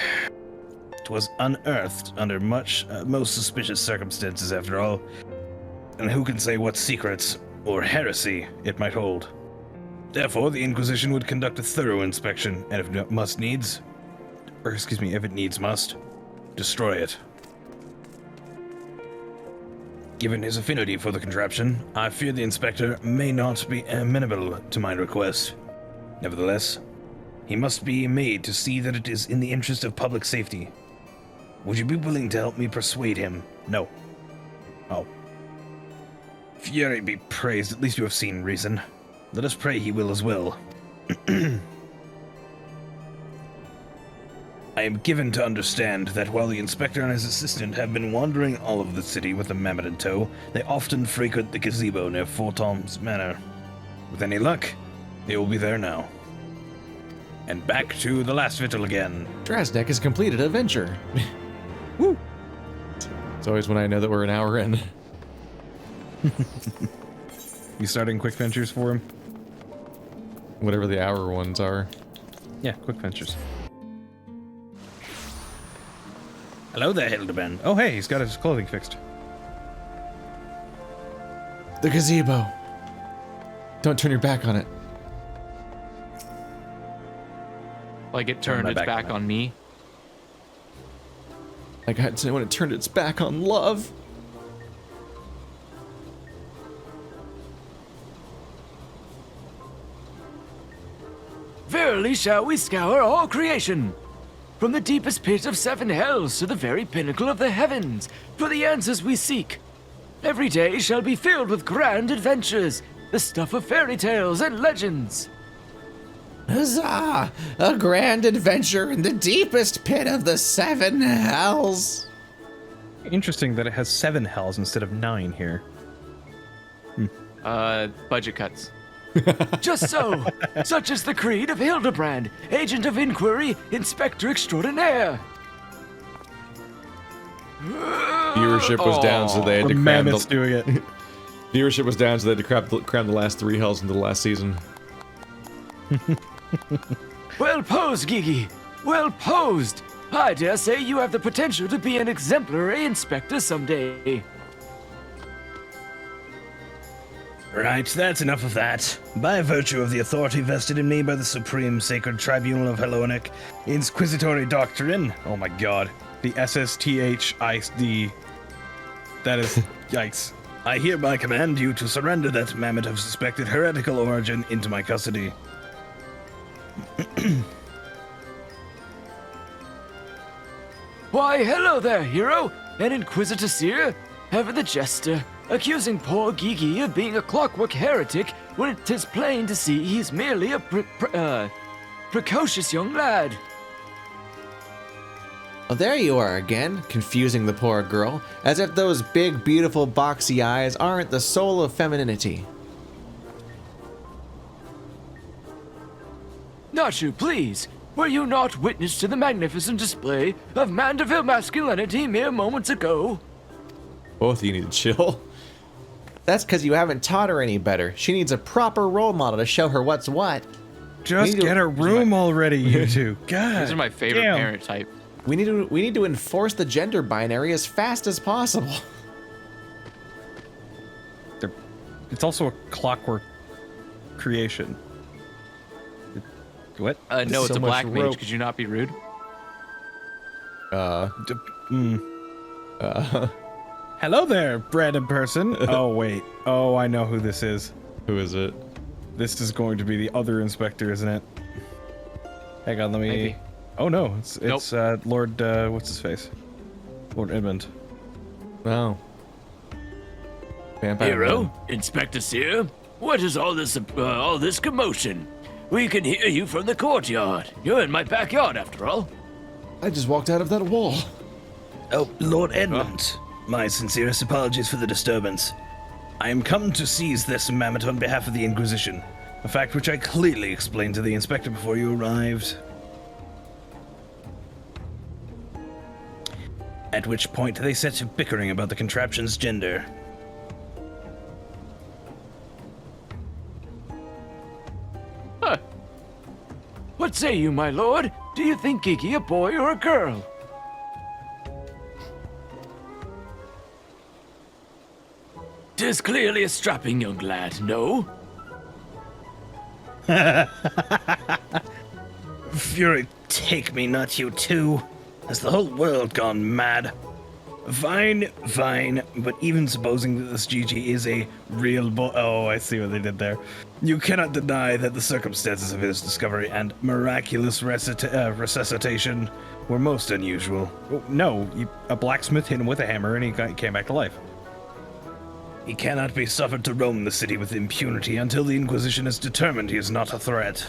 It was unearthed under most suspicious circumstances, after all. And who can say what secrets or heresy it might hold? Therefore, the Inquisition would conduct a thorough inspection, and if it needs must, destroy it. Given his affinity for the contraption, I fear the Inspector may not be amenable to my request. Nevertheless, he must be made to see that it is in the interest of public safety. Would you be willing to help me persuade him? No. Oh. Fury be praised, at least you have seen reason. Let us pray he will as well. I am given to understand that while the Inspector and his assistant have been wandering all over the city with a mammoth in tow, they often frequent the gazebo near Fortom's Manor. With any luck, they will be there now. And back to the last vigil again. Drasnek has completed a venture. Woo! It's always when I know that we're an hour in. You starting quick ventures for him? Whatever the hour ones are. Yeah, quick ventures. Hello there, Hildibrand. Oh, hey, he's got his clothing fixed. The gazebo. Don't turn your back on it. Like it Turn turned my its back back on it. on me. Like I when it turned its back on love. Verily shall we scour all creation, from the deepest pit of seven hells to the very pinnacle of the heavens, for the answers we seek. Every day shall be filled with grand adventures, the stuff of fairy tales and legends. Huzzah! A grand adventure in the deepest pit of the seven hells. Interesting that it has 7 hells instead of 9 here. Budget cuts. Just so, such is the creed of Hildibrand, agent of inquiry, inspector extraordinaire. Viewership was down, so they had The to cram mammoth's doing it. Viewership was down, so they had to cram the last 3 hells into the last season. Well posed, Gigi. Well posed. I dare say you have the potential to be an exemplary inspector someday. Right, that's enough of that. By virtue of the authority vested in me by the Supreme Sacred Tribunal of Hellonic, Inquisitory Doctrine. Oh my god. The SSTHID. That is... yikes. I hereby command you to surrender that mammoth of suspected heretical origin into my custody. Why, hello there, hero. An inquisitor seer, ever the jester, accusing poor Gigi of being a clockwork heretic when it is plain to see he's merely a precocious young lad. Oh, there you are again, confusing the poor girl, as if those big, beautiful, boxy eyes aren't the soul of femininity. Nachu, please. Were you not witness to the magnificent display of Mandeville masculinity mere moments ago? Both of you need to chill. That's because you haven't taught her any better. She needs a proper role model to show her what's what. Just get a room already, you two. God. These are my favorite damn. parent type. We need to enforce the gender binary as fast as possible. It's also a clockwork creation. What? No, is it's so a black much mage. rope. Could you not be rude? Hello there, random person. Oh, wait. Oh, I know who this is. Who is it? This is going to be the other inspector, isn't it? Hang on, let me... Maybe. Oh, no. It's Lord... what's his face? Lord Edmund. Oh. Vampire Hero, Man. Inspector Seer, what is all this commotion? We can hear you from the courtyard. You're in my backyard, after all. I just walked out of that wall. Oh, Lord Edmund. My sincerest apologies for the disturbance. I am come to seize this mammoth on behalf of the Inquisition, a fact which I clearly explained to the inspector before you arrived. At which point they set to bickering about the contraption's gender. What say you, my lord? Do you think Gigi a boy or a girl? Tis clearly a strapping young lad, no? Fury, take me, not you too. Has the whole world gone mad? Fine, but even supposing that this Gigi is a real boy... Oh, I see what they did there. You cannot deny that the circumstances of his discovery and miraculous resuscitation were most unusual. Oh, no, a blacksmith hit him with a hammer and he came back to life. He cannot be suffered to roam the city with impunity until the Inquisition is determined he is not a threat.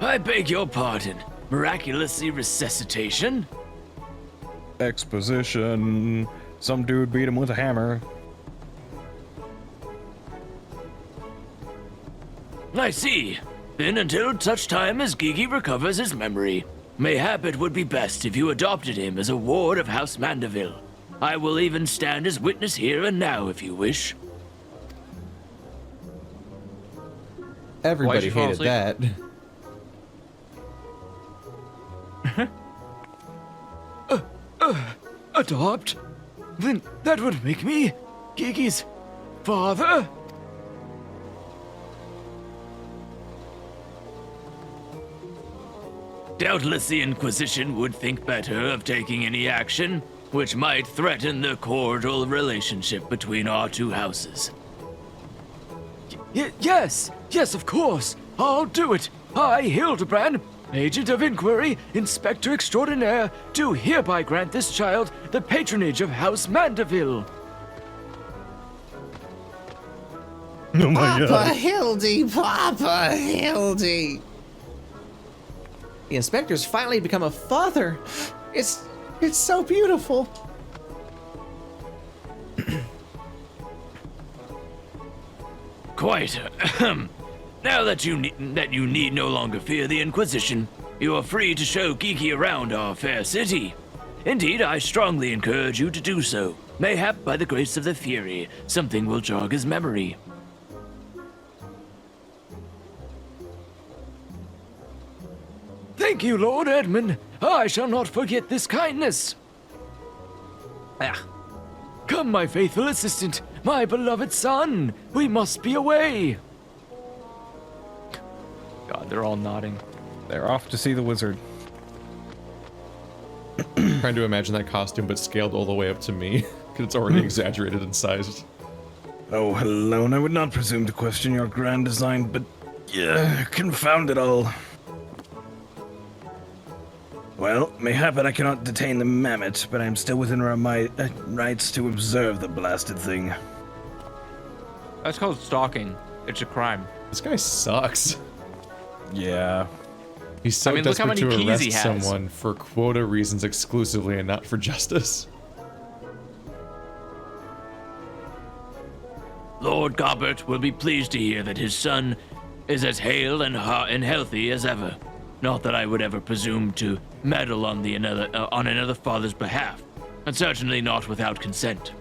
I beg your pardon. Miraculously resuscitation? Exposition. Some dude beat him with a hammer. I see. Then until such time as Gigi recovers his memory, mayhap it would be best if you adopted him as a ward of House Mandeville. I will even stand as witness here and now if you wish. Everybody you fall hated asleep? that. Adopt? Then that would make me Gigi's father? Doubtless the Inquisition would think better of taking any action which might threaten the cordial relationship between our two houses. Yes, of course. I'll do it. I, Hildibrand, Agent of Inquiry, Inspector Extraordinaire, do hereby grant this child the patronage of House Mandeville. Oh my Papa Hildy. The inspector's finally become a father. It's so beautiful. Quite. Now that you need no longer fear the Inquisition, you are free to show Gigi around our fair city. Indeed, I strongly encourage you to do so. Mayhap by the grace of the Fury, something will jog his memory. Thank you, Lord Edmund. I shall not forget this kindness. Come, my faithful assistant, my beloved son. We must be away. God, they're all nodding. They're off to see the wizard. Trying to imagine that costume, but scaled all the way up to me, because it's already exaggerated in size. Oh, hello, and I would not presume to question your grand design, but... confound it all. Well, mayhap I cannot detain the mammoth, but I am still within my rights to observe the blasted thing. That's called stalking. It's a crime. This guy sucks. Yeah. He's so look how desperate many to keys he arrest has. someone for quota reasons exclusively and not for justice. Lord Gobbert will be pleased to hear that his son is as hale and healthy as ever. Not that I would ever presume to meddle on another father's behalf, and certainly not without consent.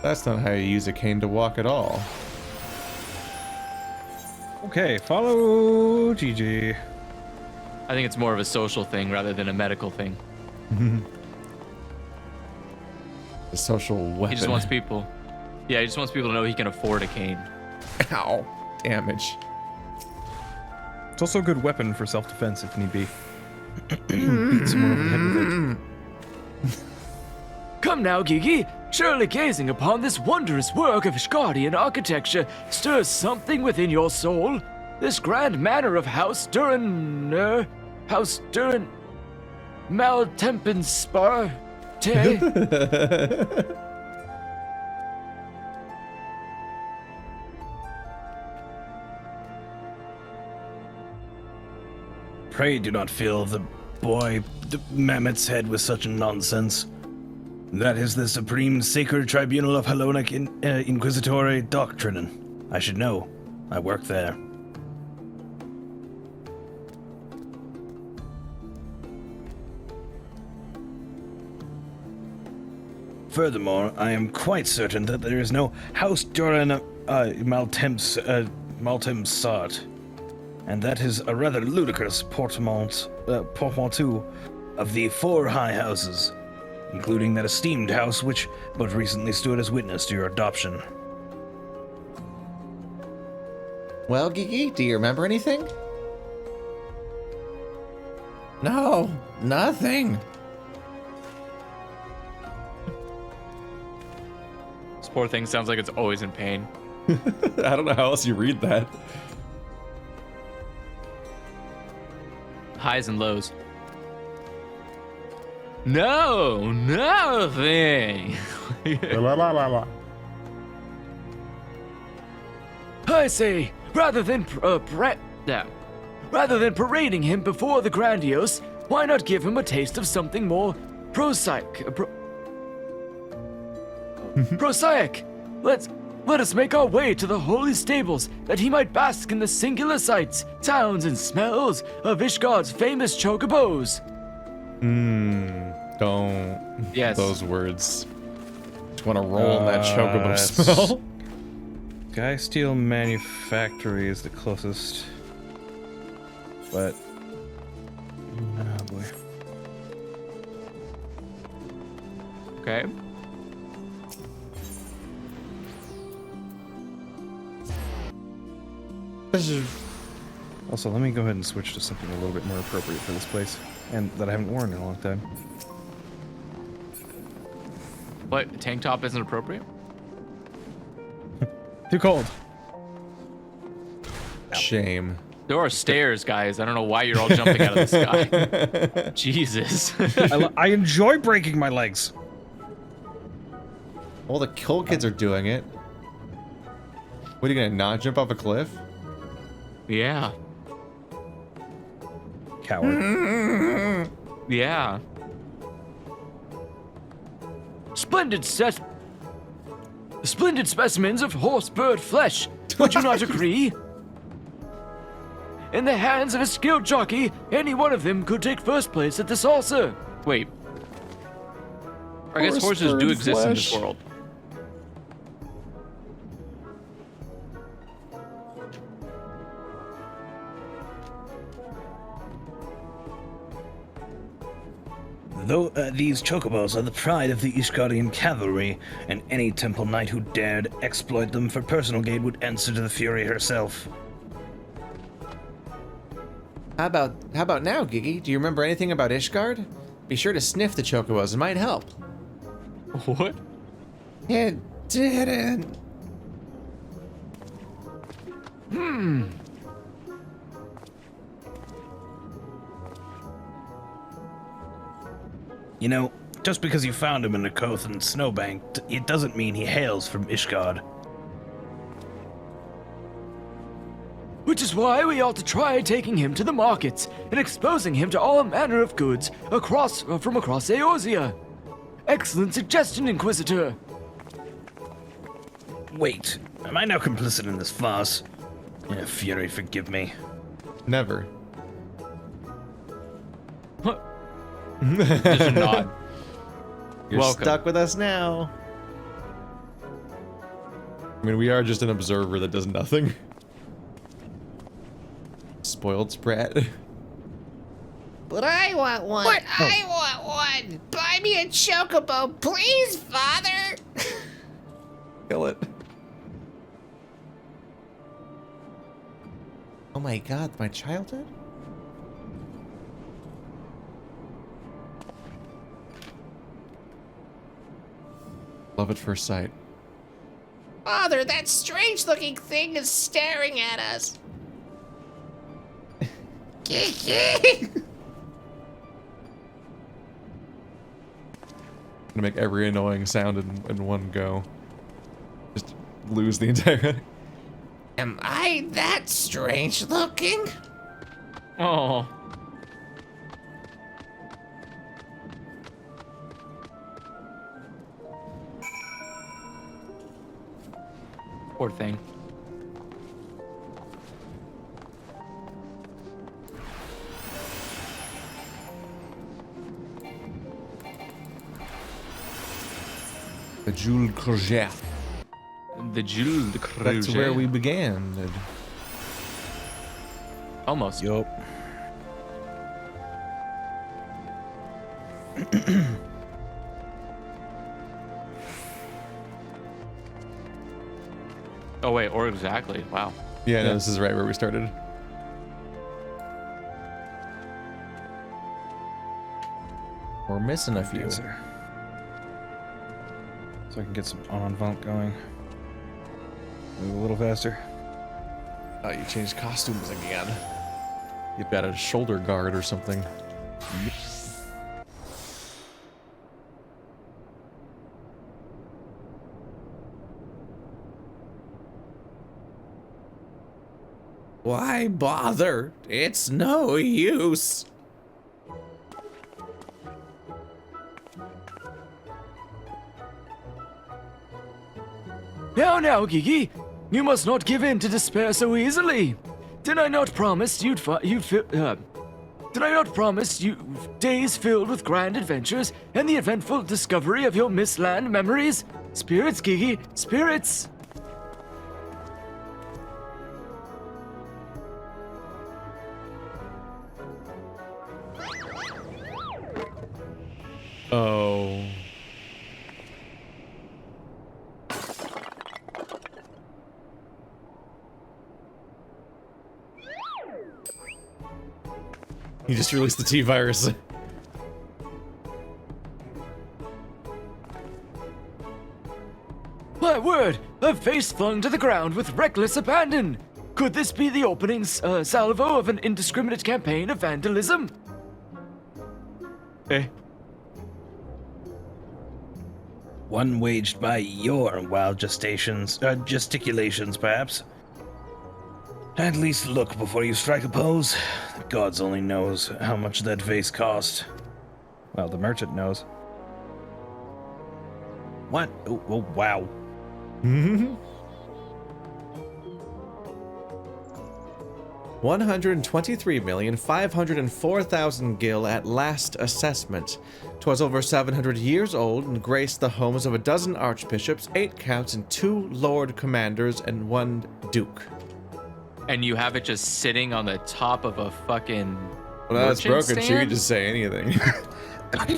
That's not how you use a cane to walk at all. Okay, follow Gigi. I think it's more of a social thing rather than a medical thing. A social weapon. He just wants people. Yeah, he just wants people to know he can afford a cane. Ow. Damage. It's also a good weapon for self-defense if need be. Beat someone over the head with it. Come now, Gigi. Surely gazing upon this wondrous work of Ishgardian architecture stirs something within your soul. This grand manor of House Maltempenspar. Pray do not fill the boy Mammoth's head with such nonsense. That is the supreme sacred tribunal of Hellenic Inquisitore Doctrine. I should know. I work there. Furthermore, I am quite certain that there is no House Duran Maltemsart, and that is a rather ludicrous portmanteau of the four high houses, including that esteemed house which but recently stood as witness to your adoption. Well, Gigi, do you remember anything? No, nothing. This poor thing sounds like it's always in pain. I don't know how else you read that. Highs and lows. No, nothing. I say, rather than parading him before the grandiose, why not give him a taste of something more prosaic? Let us make our way to the holy stables, that he might bask in the singular sights, sounds, and smells of Ishgard's famous chocobos. Don't. Yes. Those words. Just want to roll in that chocobo smell. Guy Steel Manufactory is the closest. But... oh boy. Okay. Also, let me go ahead and switch to something a little bit more appropriate for this place, and that I haven't worn in a long time. What? A tank top isn't appropriate? Too cold. Shame. There are stairs, guys. I don't know why you're all jumping out of the sky. Jesus. I enjoy breaking my legs. All the cool kids are doing it. What, are you gonna not jump off a cliff? Yeah. Coward. Yeah. Splendid specimens of horse bird flesh. Would you not agree? In the hands of a skilled jockey, any one of them could take first place at the salsa. Wait. I guess horses do exist in this world. Though these chocobos are the pride of the Ishgardian cavalry, and any temple knight who dared exploit them for personal gain would answer to the Fury herself. How about now, Gigi? Do you remember anything about Ishgard? Be sure to sniff the chocobos. It might help. What? It didn't. You know, just because you found him in a Kothan snowbank, it doesn't mean he hails from Ishgard. Which is why we ought to try taking him to the markets and exposing him to all manner of goods from across Eorzea. Excellent suggestion, Inquisitor. Wait, am I now complicit in this farce? Yeah, Fury, forgive me. Never. Just a nod. You're Welcome. stuck with us now. I mean, we are just an observer that does nothing. Spoiled sprat. But I want one. What? I want one. Buy me a chocobo, please, Father. Kill it. Oh my god, my childhood? Love at first sight. Father, that strange-looking thing is staring at us. Gigi! Gonna make every annoying sound in one go. Just lose the entire. Am I that strange-looking? Oh. Poor thing. The Jules Courgette. The Jules de Creuset. That's where we began. Almost. Yup. Oh wait, or exactly. Wow. Yeah, no, this is right where we started. We're missing a few. So I can get some on-vent going. Move a little faster. Oh, you changed costumes again. You've got a shoulder guard or something. Why bother? It's no use. Now, Gigi, you must not give in to despair so easily. Did I not promise Did I not promise you days filled with grand adventures and the eventful discovery of your Mistland memories? Spirits, Gigi, spirits! Oh. He just released the T-virus. My word! A face flung to the ground with reckless abandon! Could this be the opening salvo of an indiscriminate campaign of vandalism? One waged by your wild gesticulations, perhaps. At least look before you strike a pose. The gods only knows how much that vase cost. Well, the merchant knows. What? Oh wow. 123,504,000 gil at last assessment. 'Twas over 700 years old and graced the homes of a dozen archbishops, 8 counts, and 2 lord commanders and 1 duke. And you have it just sitting on the top of a fucking. Well, that's merchant broken. She stand? could just say anything.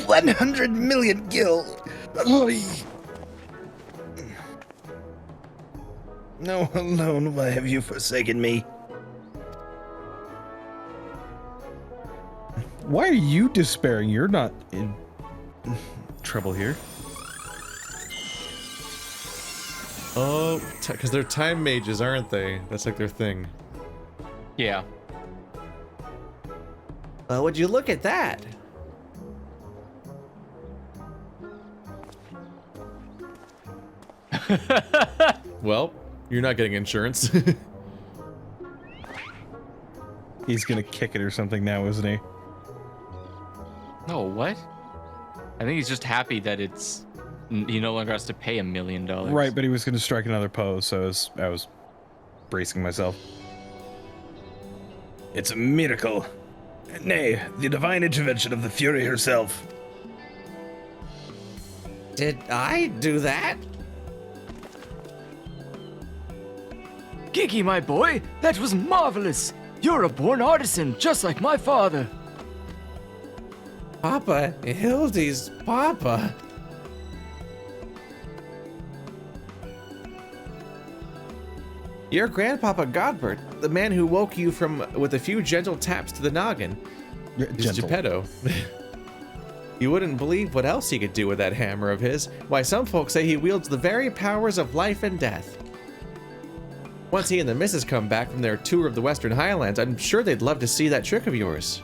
100 million gil. Oy. No, alone, why have you forsaken me? Why are you despairing? You're not in trouble here. Oh, because they're time mages, aren't they? That's like their thing. Yeah. Would you look at that? Well, you're not getting insurance. He's gonna kick it or something now, isn't he? No, what? I think he's just happy that he no longer has to pay $1 million. Right, but he was gonna strike another pose, so I was bracing myself. It's a miracle. Nay, the divine intervention of the Fury herself. Did I do that? Gigi, my boy, that was marvelous. You're a born artisan, just like my father. Papa, Hildy's Papa. Your grandpapa Godbert, the man who woke you from with a few gentle taps to the noggin, is Geppetto. You wouldn't believe what else he could do with that hammer of his. Why, some folks say he wields the very powers of life and death. Once he and the missus come back from their tour of the Western Highlands, I'm sure they'd love to see that trick of yours.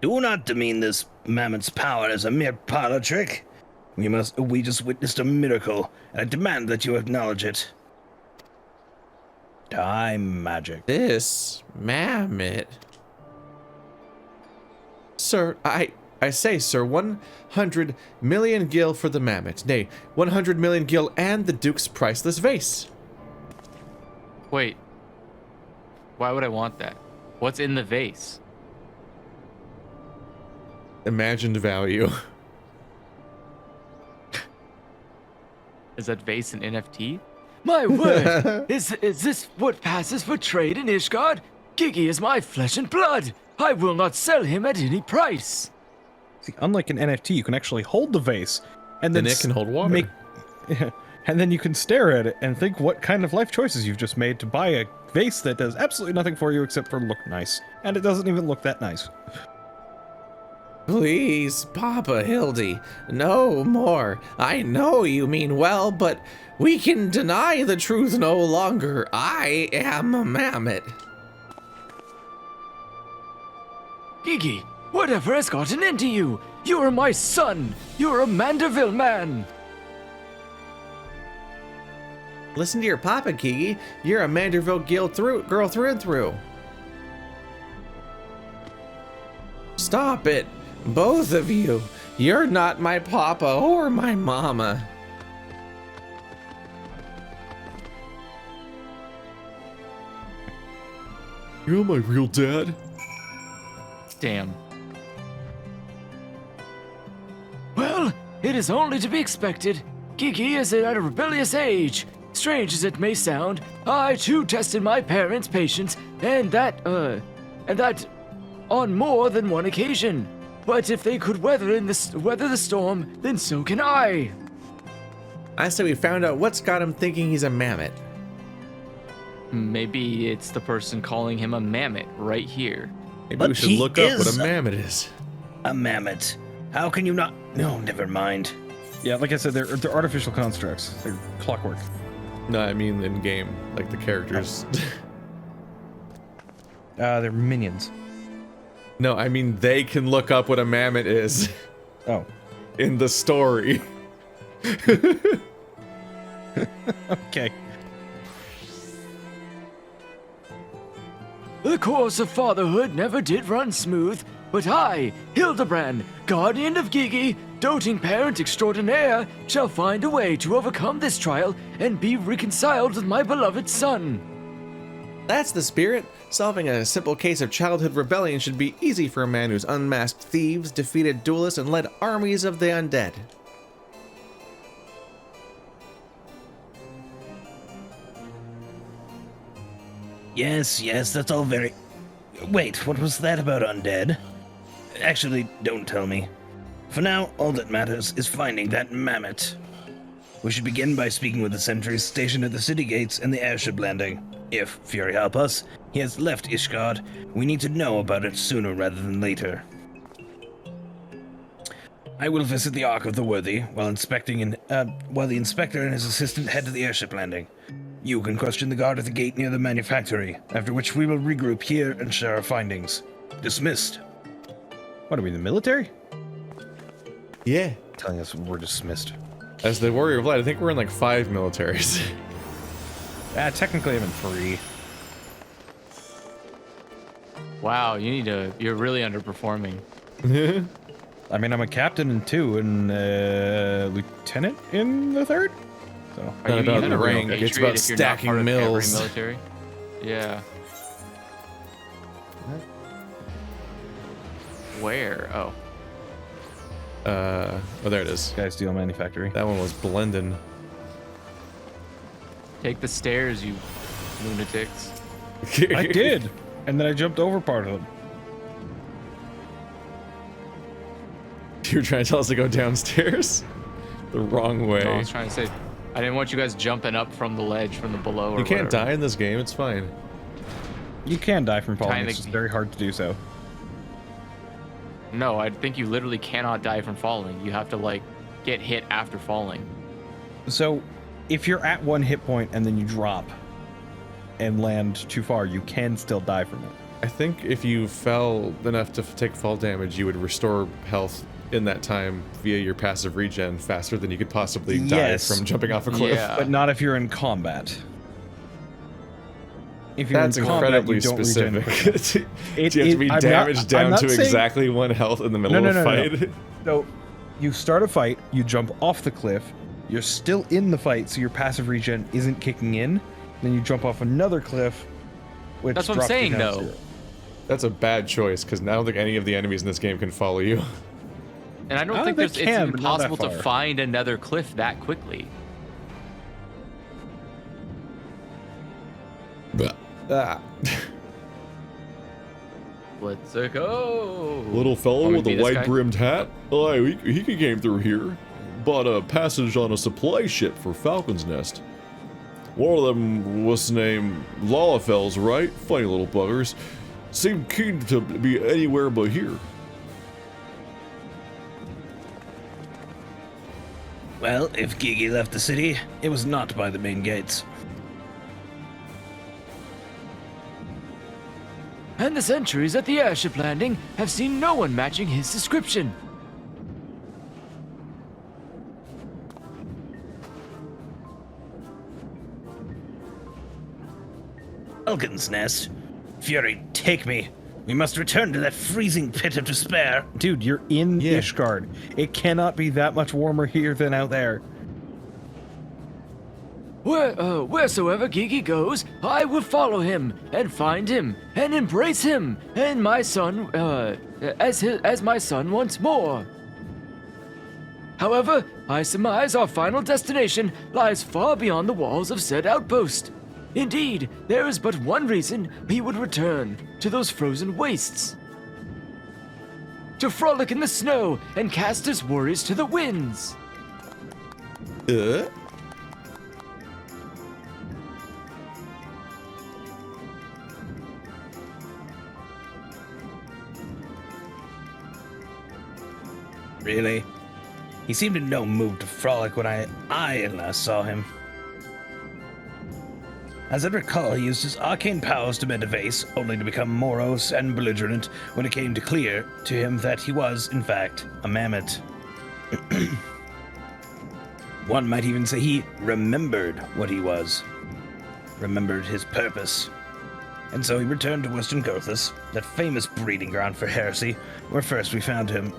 Do not demean this mammoth's power as a mere parlor trick. We just witnessed a miracle, and I demand that you acknowledge it. Time magic. This mammoth. Sir, I say, sir, 100 million gil for the mammoth. Nay, 100 million gil and the Duke's priceless vase. Wait. Why would I want that? What's in the vase? Imagined value. Is that vase an NFT? My word! is this what passes for trade in Ishgard? Gigi is my flesh and blood. I will not sell him at any price. See, unlike an NFT, you can actually hold the vase, and then it can hold water. And then you can stare at it and think what kind of life choices you've just made to buy a vase that does absolutely nothing for you except for look nice. And it doesn't even look that nice. Please, Papa Hildy, no more. I know you mean well, but we can deny the truth no longer. I am a mammoth. Gigi, whatever has gotten into you? You are my son. You're a Manderville man. Listen to your papa, Gigi. You're a Manderville girl through and through. Stop it, both of you. You're not my papa or my mama. You're my real dad. Damn. Well, it is only to be expected. Gigi is at a rebellious age. Strange as it may sound, I too tested my parents' patience, and that on more than one occasion. But if they could weather the storm, then so can I. I say we found out what's got him thinking he's a mammoth. Maybe it's the person calling him a mammoth right here. Maybe But we should he look up what is a mammoth is. A mammoth. How can you not? No, never mind. Yeah, like I said, they're artificial constructs. They're clockwork. No, I mean in game, like the characters. They're minions. No, I mean they can look up what a mammoth is Oh. in the story. Okay. The course of fatherhood never did run smooth, but I, Hildibrand, guardian of Gigi, doting parent extraordinaire, shall find a way to overcome this trial and be reconciled with my beloved son. That's the spirit. Solving a simple case of childhood rebellion should be easy for a man who's unmasked thieves, defeated duelists, and led armies of the undead. Yes, that's all very... Wait, what was that about undead? Actually, don't tell me. For now, all that matters is finding that mammoth. We should begin by speaking with the sentries stationed at the city gates and the airship landing. If, Fury help us, he has left Ishgard, we need to know about it sooner rather than later. I will visit the Ark of the Worthy while the inspector and his assistant head to the airship landing. You can question the guard at the gate near the manufactory, after which we will regroup here and share our findings. Dismissed. What are we, the military? Yeah. Telling us we're dismissed. As the Warrior of Light, I think we're in like 5 militaries. Technically I'm in 3. Wow, you're really underperforming. I mean, I'm a captain in 2 and lieutenant in the 3rd. So Are you about even the a real rank, it's patriot about if you're not stacking part of every mills. military? Yeah. Where? Oh. Oh, there it is. Sky Steel Manufactory. That one was blending. Take the stairs, you lunatics. I did, and then I jumped over part of them. You were trying to tell us to go downstairs? The wrong way. No, I was trying to say, I didn't want you guys jumping up from the ledge from the below. Or You can't whatever. die in this game, it's fine. You can die from falling. Kinda- It's just very hard to do so. No, I think you literally cannot die from falling. You have to like get hit after falling. So, if you're at 1 hit point and then you drop and land too far, you can still die from it. I think if you fell enough to take fall damage, you would restore health in that time via your passive regen faster than you could possibly die Yes. from jumping off a cliff. Yeah. But not if you're in combat. If you're That's in combat, incredibly you don't regen specific. It- Do you have to be I'm not- damaged I'm down not to saying- exactly 1 health in the middle of a fight? So, you start a fight, you jump off the cliff, you're still in the fight, so your passive regen isn't kicking in. Then you jump off another cliff, which That's what I'm drops you saying, down to though. 0. That's a bad choice, because I don't think any of the enemies in this game can follow you. And I don't Oh, think they it's can, but not that impossible to far. find another cliff that quickly. Ah. Let's go. Little fellow Want me with to a be this guy? white-brimmed hat? Oh, he came through here. Bought a passage on a supply ship for Falcon's Nest. One of them was named Lalafels, right? Funny little buggers. Seemed keen to be anywhere but here. Well, if Gigi left the city, it was not by the main gates. And the sentries at the airship landing have seen no one matching his description. Falcon's Nest. Fury, take me. We must return to that freezing pit of despair. Dude, you're in Ishgard. It cannot be that much warmer here than out there. Wheresoever Gigi goes, I will follow him and find him and embrace him and my son, as my son once more. However, I surmise our final destination lies far beyond the walls of said outpost. Indeed, there is but one reason he would return to those frozen wastes. To frolic in the snow and cast his worries to the winds. Really? He seemed in no mood to frolic when I last saw him. As I recall, he used his arcane powers to mend a vase, only to become morose and belligerent when it came to clear to him that he was, in fact, a mammoth. One might even say he remembered what he was. Remembered his purpose. And so he returned to Western Gothas, that famous breeding ground for heresy, where first we found him.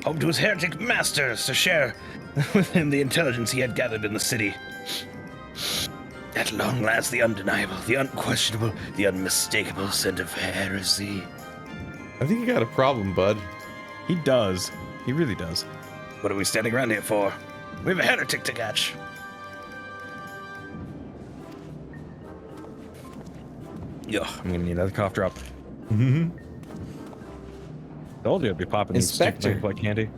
Home to his heretic masters to share with him the intelligence he had gathered in the city. At long last, the undeniable, the unquestionable, the unmistakable scent of heresy. I think you got a problem, bud. He does. He really does. What are we standing around here for? We have a heretic to catch. Yo, I'm gonna need another cough drop. Told you I'd be popping these Inspector. stupid like candy.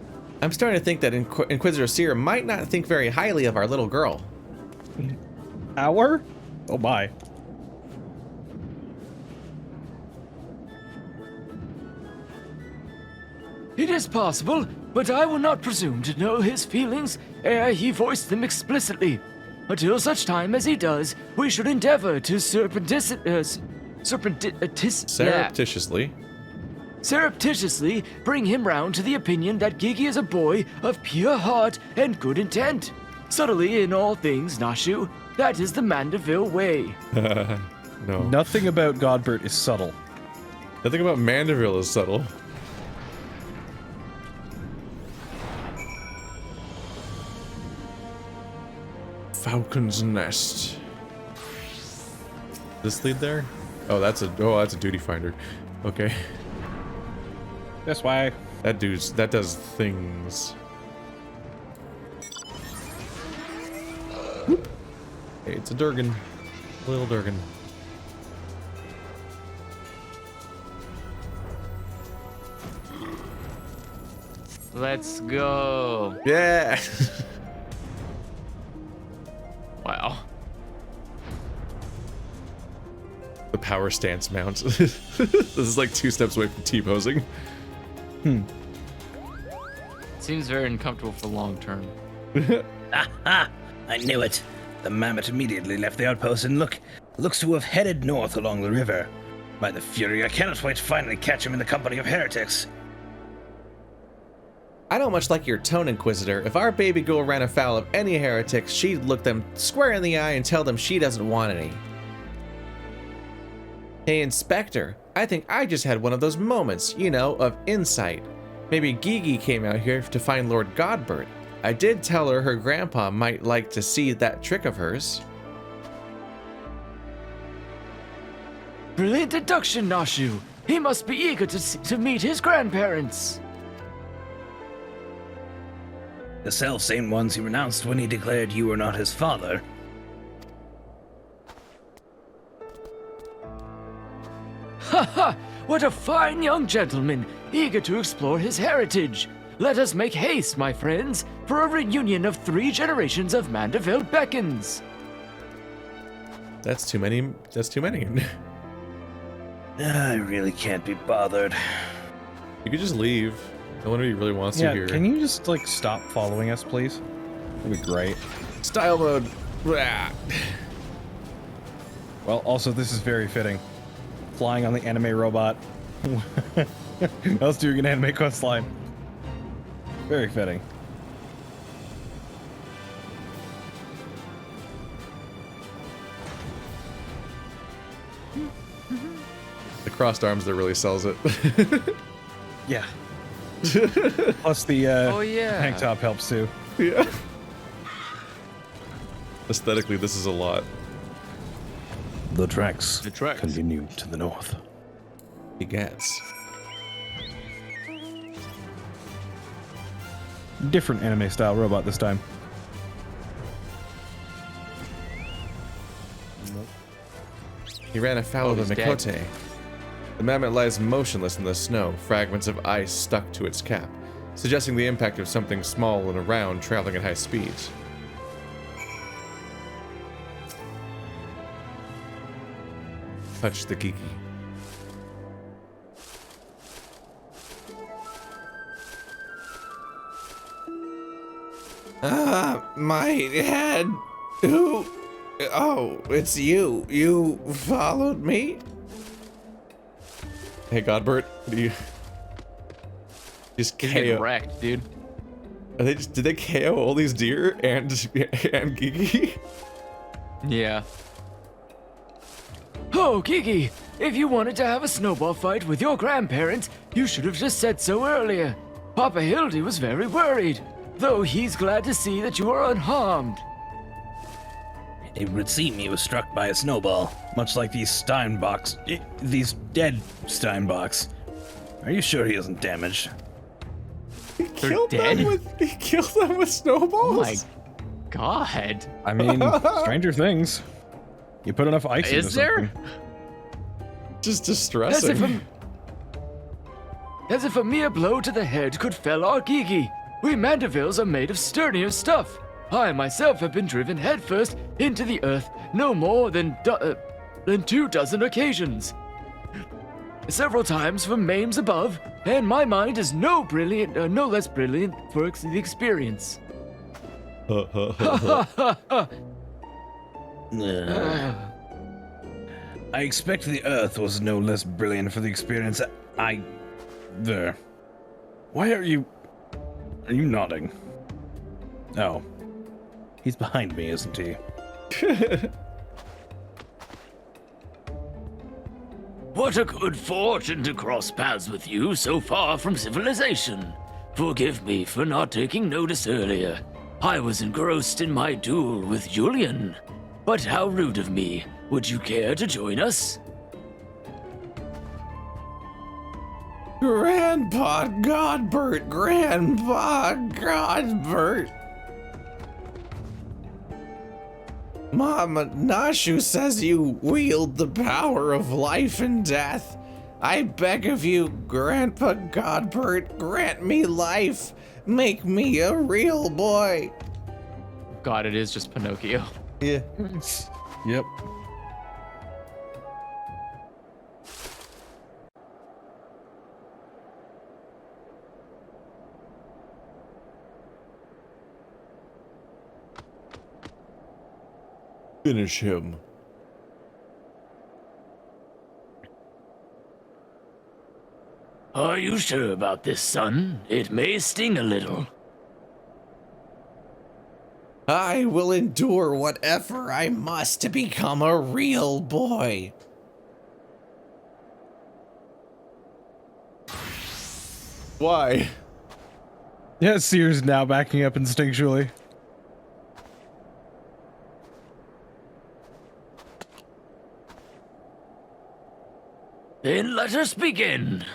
I'm starting to think that Inquisitor Seer might not think very highly of our little girl. Hour? Oh my. It is possible, but I will not presume to know his feelings ere he voiced them explicitly. Until such time as he does, we should endeavor to surreptitiously surreptitiously bring him round to the opinion that Gigi is a boy of pure heart and good intent. Subtly in all things, Nashu, that is the Mandeville way. No. Nothing about Godbert is subtle. Nothing about Mandeville is subtle. Falcon's Nest. This lead there? Oh, that's a duty finder. Okay. This way. That does things. Hey, it's a Durgan. Little Durgan. Let's go. Yeah. Wow. The power stance mount. This is like 2 steps away from T-posing. Seems very uncomfortable for long term. Aha! I knew it. The mammoth immediately left the outpost and looks to have headed north along the river. By the Fury, I cannot wait to finally catch him in the company of heretics. I don't much like your tone, Inquisitor. If our baby girl ran afoul of any heretics, she'd look them square in the eye and tell them she doesn't want any. Hey, Inspector, I think I just had one of those moments, you know, of insight. Maybe Gigi came out here to find Lord Godbert. I did tell her grandpa might like to see that trick of hers. Brilliant deduction, Nashu. He must be eager to meet his grandparents. The self-same ones he renounced when he declared you were not his father. Ha ha! What a fine young gentleman, eager to explore his heritage. Let us make haste, my friends, for a reunion of 3 generations of Mandeville beckons. That's too many. That's too many. I really can't be bothered. You could just leave. No one really wants you here. Can you just like stop following us, please? That'd be great. Style mode. Blah. Well, also this is very fitting. Flying on the anime robot. Us doing an anime questline. Very fitting. The crossed arms that really sells it. Yeah. Plus the Oh, yeah. tank top helps too. Yeah. Aesthetically, this is a lot. The tracks tracks. continue to the north. He gets. Different anime style robot this time. He ran afoul of he's a dead. Mikote. The mammoth lies motionless in the snow, fragments of ice stuck to its cap, suggesting the impact of something small and round traveling at high speeds. Touch the Gigi. My head. Who? Oh, it's you. You followed me? Hey, Godbert, do you just He's getting KO? wrecked, dude. Are they did they KO all these deer and Gigi? Yeah. Oh, Gigi, if you wanted to have a snowball fight with your grandparents, you should have just said so earlier. Papa Hildy was very worried, though he's glad to see that you are unharmed. It would seem he was struck by a snowball, much like these Steinbocks. These dead Steinbocks. Are you sure he isn't damaged? They're dead? He killed them with snowballs. Oh my god. I mean, Stranger Things. You put enough ice into Is there? something. Just As distressing. if a mere blow to the head could fell our Gigi. We Mandevilles are made of sturdier stuff. I myself have been driven headfirst into the earth no more than 24 occasions. Several times from maims above, and my mind is no less brilliant for the experience. I expect the Earth was no less brilliant for the experience. I There. Why are you nodding? Oh. He's behind me, isn't he? What a good fortune to cross paths with you so far from civilization. Forgive me for not taking notice earlier. I was engrossed in my duel with Julian. But how rude of me. Would you care to join us? Grandpa Godbert, Grandpa Godbert. Mama Nashu says you wield the power of life and death. I beg of you, Grandpa Godbert, grant me life. Make me a real boy. God, it is just Pinocchio. Yeah. Yep. Finish him. Are you sure about this, son? It may sting a little. I will endure whatever I must to become a real boy. Why? Yeah, Seer's now backing up instinctually. Then let us begin.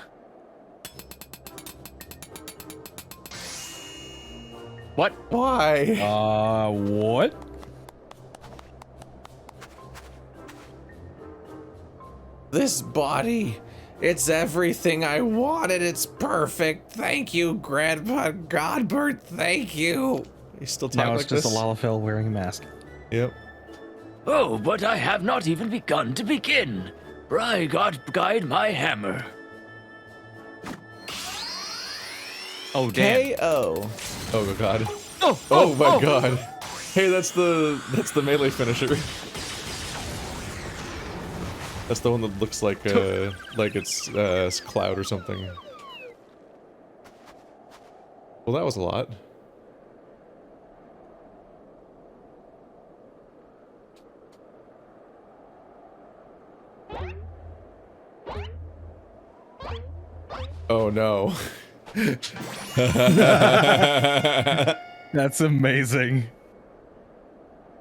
What? Why? What? This body, it's everything I wanted. It's perfect. Thank you, Grandpa Godbert. Thank you. He's still talking Now like it's just this? a Lalafell wearing a mask. Yep. Oh, but I have not even begun to begin. Guide my hammer. Oh, damn. KO. Oh god. Oh my god. Hey, that's the melee finisher. That's the one that looks like it's Cloud or something. Well, that was a lot. Oh no. That's amazing.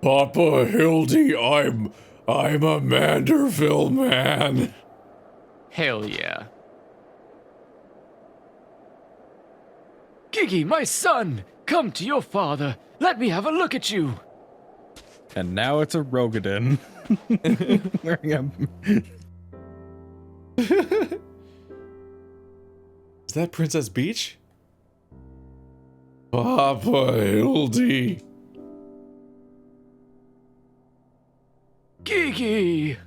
Papa Hildy, I'm a Manderville man. Hell yeah. Gigi, my son! Come to your father. Let me have a look at you. And now it's a Rogadin. Wearing a... Is that Princess Beach? Papa Hildy. Gigi!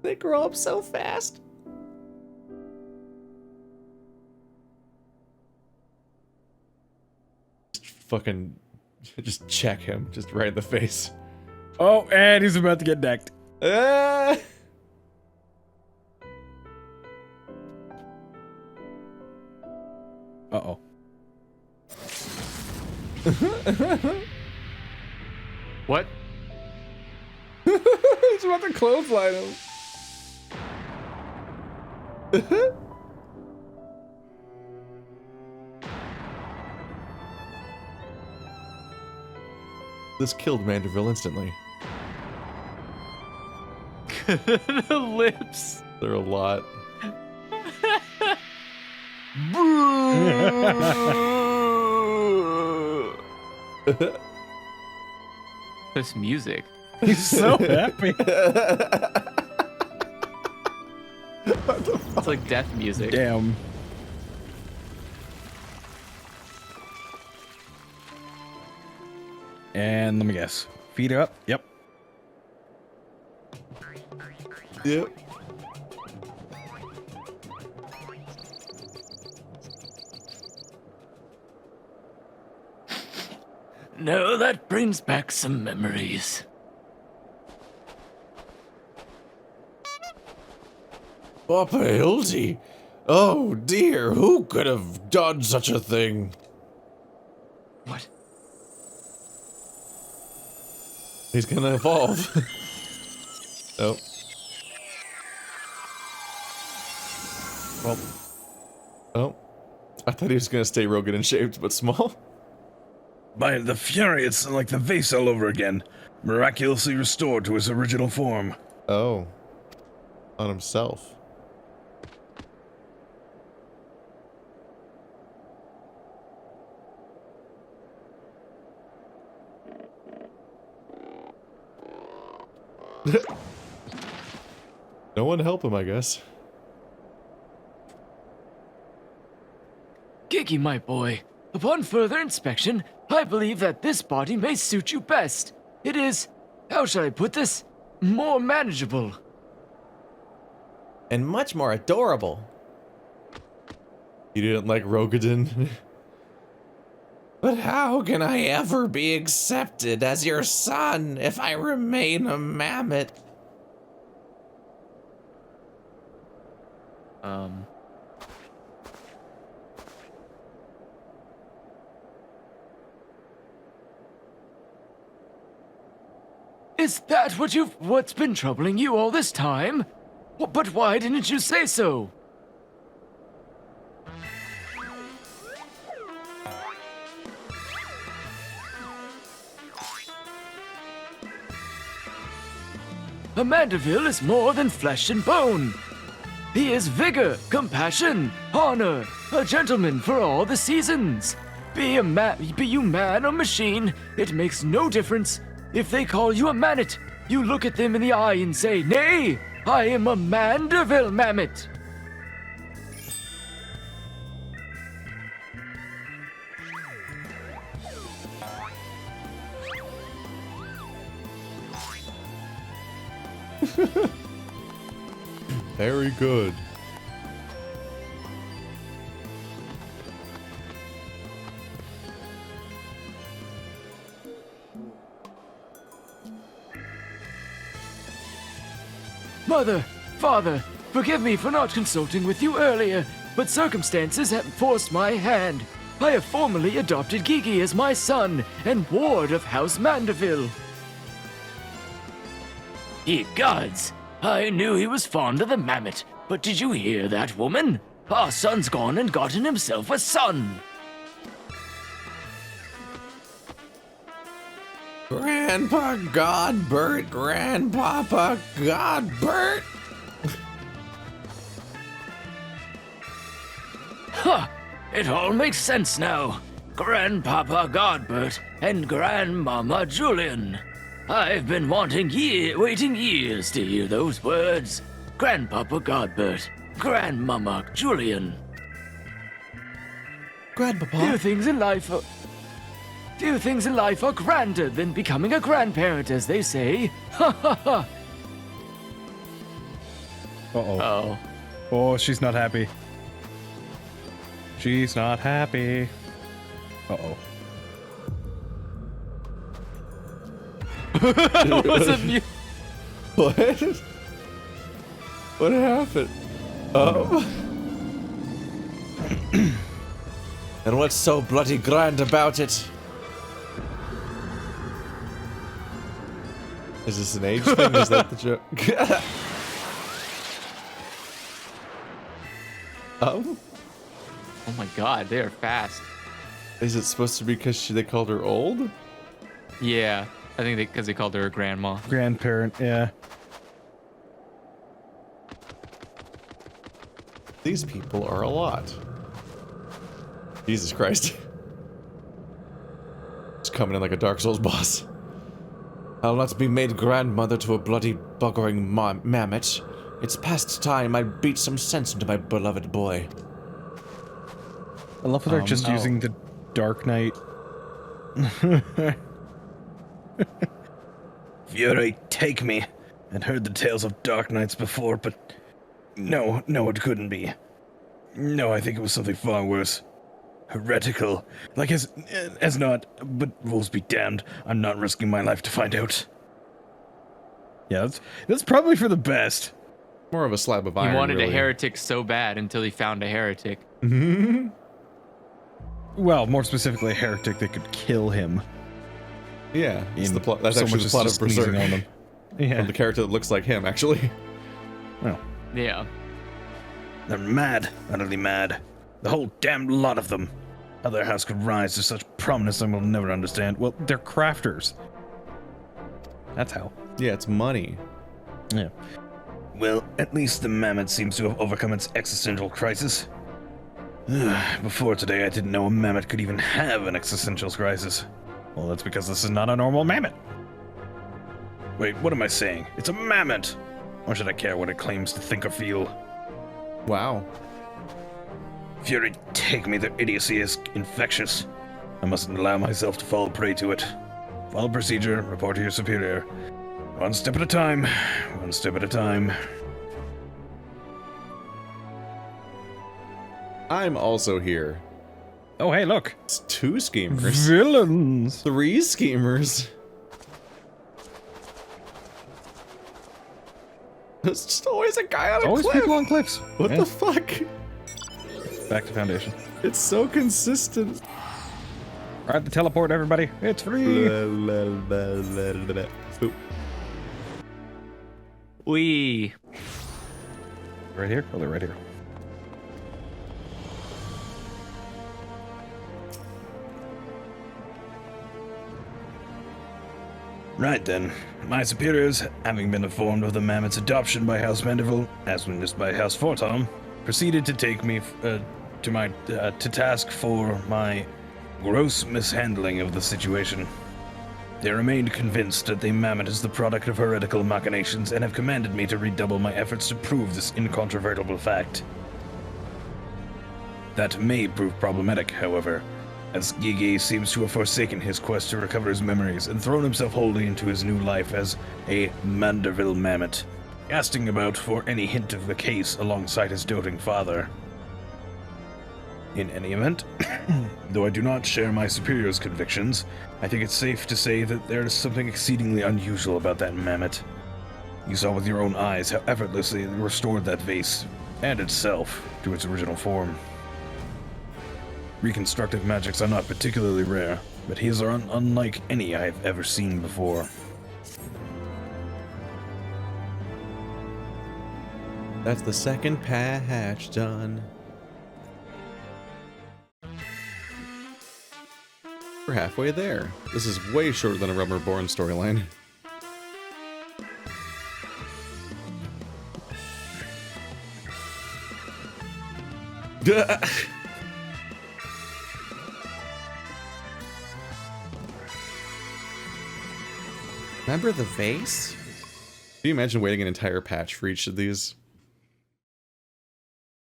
They grow up so fast. Fucking just check him, just right in the face. Oh, and he's about to get decked. Uh-oh. What? He's about to clothesline him. This killed Manderville instantly. The lips. They're a lot. This music. He's so happy. It's like death music. Damn. And let me guess. Feet up? Yep. Yep. No, that brings back some memories. Papa Hildy? Oh dear, who could have done such a thing? What? He's gonna evolve. Oh. Well. Oh. I thought he was gonna stay Rogan and shaped, but small. By the Fury, it's like the vase all over again. Miraculously restored to his original form. Oh. On himself. No one help him, I guess. Gigi, my boy, upon further inspection, I believe that this body may suit you best. It is, how shall I put this, more manageable. And much more adorable. You didn't like Rogadin? But how can I ever be accepted as your son if I remain a mammoth? Is that what's been troubling you all this time? But why didn't you say so? A Mandeville is more than flesh and bone. He is vigor, compassion, honor, a gentleman for all the seasons. Be you man or machine, it makes no difference. If they call you a mammoth, you look at them in the eye and say, "Nay, I am a Mandeville mammoth." Very good. Mother, father, forgive me for not consulting with you earlier, but circumstances have forced my hand. I have formally adopted Gigi as my son and ward of House Mandeville. Ye gods! I knew he was fond of the mammoth, but did you hear that, woman? Our son's gone and gotten himself a son. Grandpa Godbert, Grandpapa Godbert. Huh! It all makes sense now. Grandpapa Godbert and Grandmama Julian. I've been waiting years to hear those words. Grandpapa Godbert, Grandmama Julian. Grandpapa? Few things in life are grander than becoming a grandparent, as they say. Ha ha ha! Uh-oh. Oh, she's not happy. She's not happy. Uh-oh. Wasn't you? What? What happened? Oh. And what's so bloody grand about it? Is this an age thing? Is that the joke? Oh? Oh my god, they are fast. Is it supposed to be because they called her old? Yeah, I think because they called her a grandma. Grandparent, yeah. These people are a lot. Jesus Christ. It's coming in like a Dark Souls boss. I'll not be made grandmother to a bloody buggering mammoth. It's past time I beat some sense into my beloved boy. I love how they're just using the Dark Knight. Fury, take me. I'd heard the tales of Dark Knights before, but no, it couldn't be. No, I think it was something far worse. Heretical. Like as not, but rules be damned. I'm not risking my life to find out. Yeah, that's probably for the best. More of a slab of He iron. wanted really. a heretic so bad until he found a heretic. Well, more specifically, a heretic that could kill him. Yeah, it's In the plot. That's so actually much the as plot of just sneezing Berserk. on them. Yeah. From the character that looks like him, actually. Well, Yeah. They're mad, utterly mad. The whole damned lot of them. How their house could rise to such prominence I will never understand. well, they're crafters. That's how. Yeah, it's money. Yeah. Well, at least the mammoth seems to have overcome its existential crisis. Before today, I didn't know a mammoth could even have an existential crisis. Well, that's because this is not a normal mammoth. Wait, what am I saying? It's a mammoth! Why should I care what it claims to think or feel? Wow. Fury, take me, their idiocy is infectious. I mustn't allow myself to fall prey to it. Follow procedure, report to your superior. One step at a time, one step at a time. I'm also here. Oh, hey, look. It's 2 schemers. Villains. 3 schemers. There's just always a guy on a Always cliff. people on cliffs. What Yeah. the fuck? Back to Foundation. It's so consistent. Ride the teleport, everybody. It's free. Oop. We. Right here? Oh, they're right here. Right then, my superiors, having been informed of the mammoth's adoption by House Mandeville, as witnessed by House Fortom, proceeded to take me to task for my gross mishandling of the situation. They remained convinced that the mammoth is the product of heretical machinations and have commanded me to redouble my efforts to prove this incontrovertible fact. That may prove problematic, however, as Gigi seems to have forsaken his quest to recover his memories and thrown himself wholly into his new life as a Manderville mammoth, casting about for any hint of the case alongside his doting father. In any event, though I do not share my superior's convictions, I think it's safe to say that there is something exceedingly unusual about that mammoth. You saw with your own eyes how effortlessly it restored that vase, and itself, to its original form. Reconstructive magics are not particularly rare, but his are unlike any I have ever seen before. That's the second patch done. We're halfway there. This is way shorter than a Rubberborn storyline. Remember the vase? Can you imagine waiting an entire patch for each of these?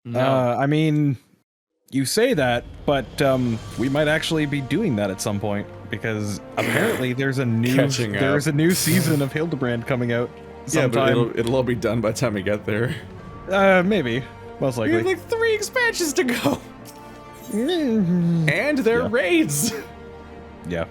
No. I mean, you say that, but we might actually be doing that at some point because apparently there's a new Catching up. there's a new season of Hildibrand coming out sometime. Yeah, but it'll all be done by the time we get there. Maybe, most We likely. have like 3 expansions to go. And they're Yeah. raids. Yeah.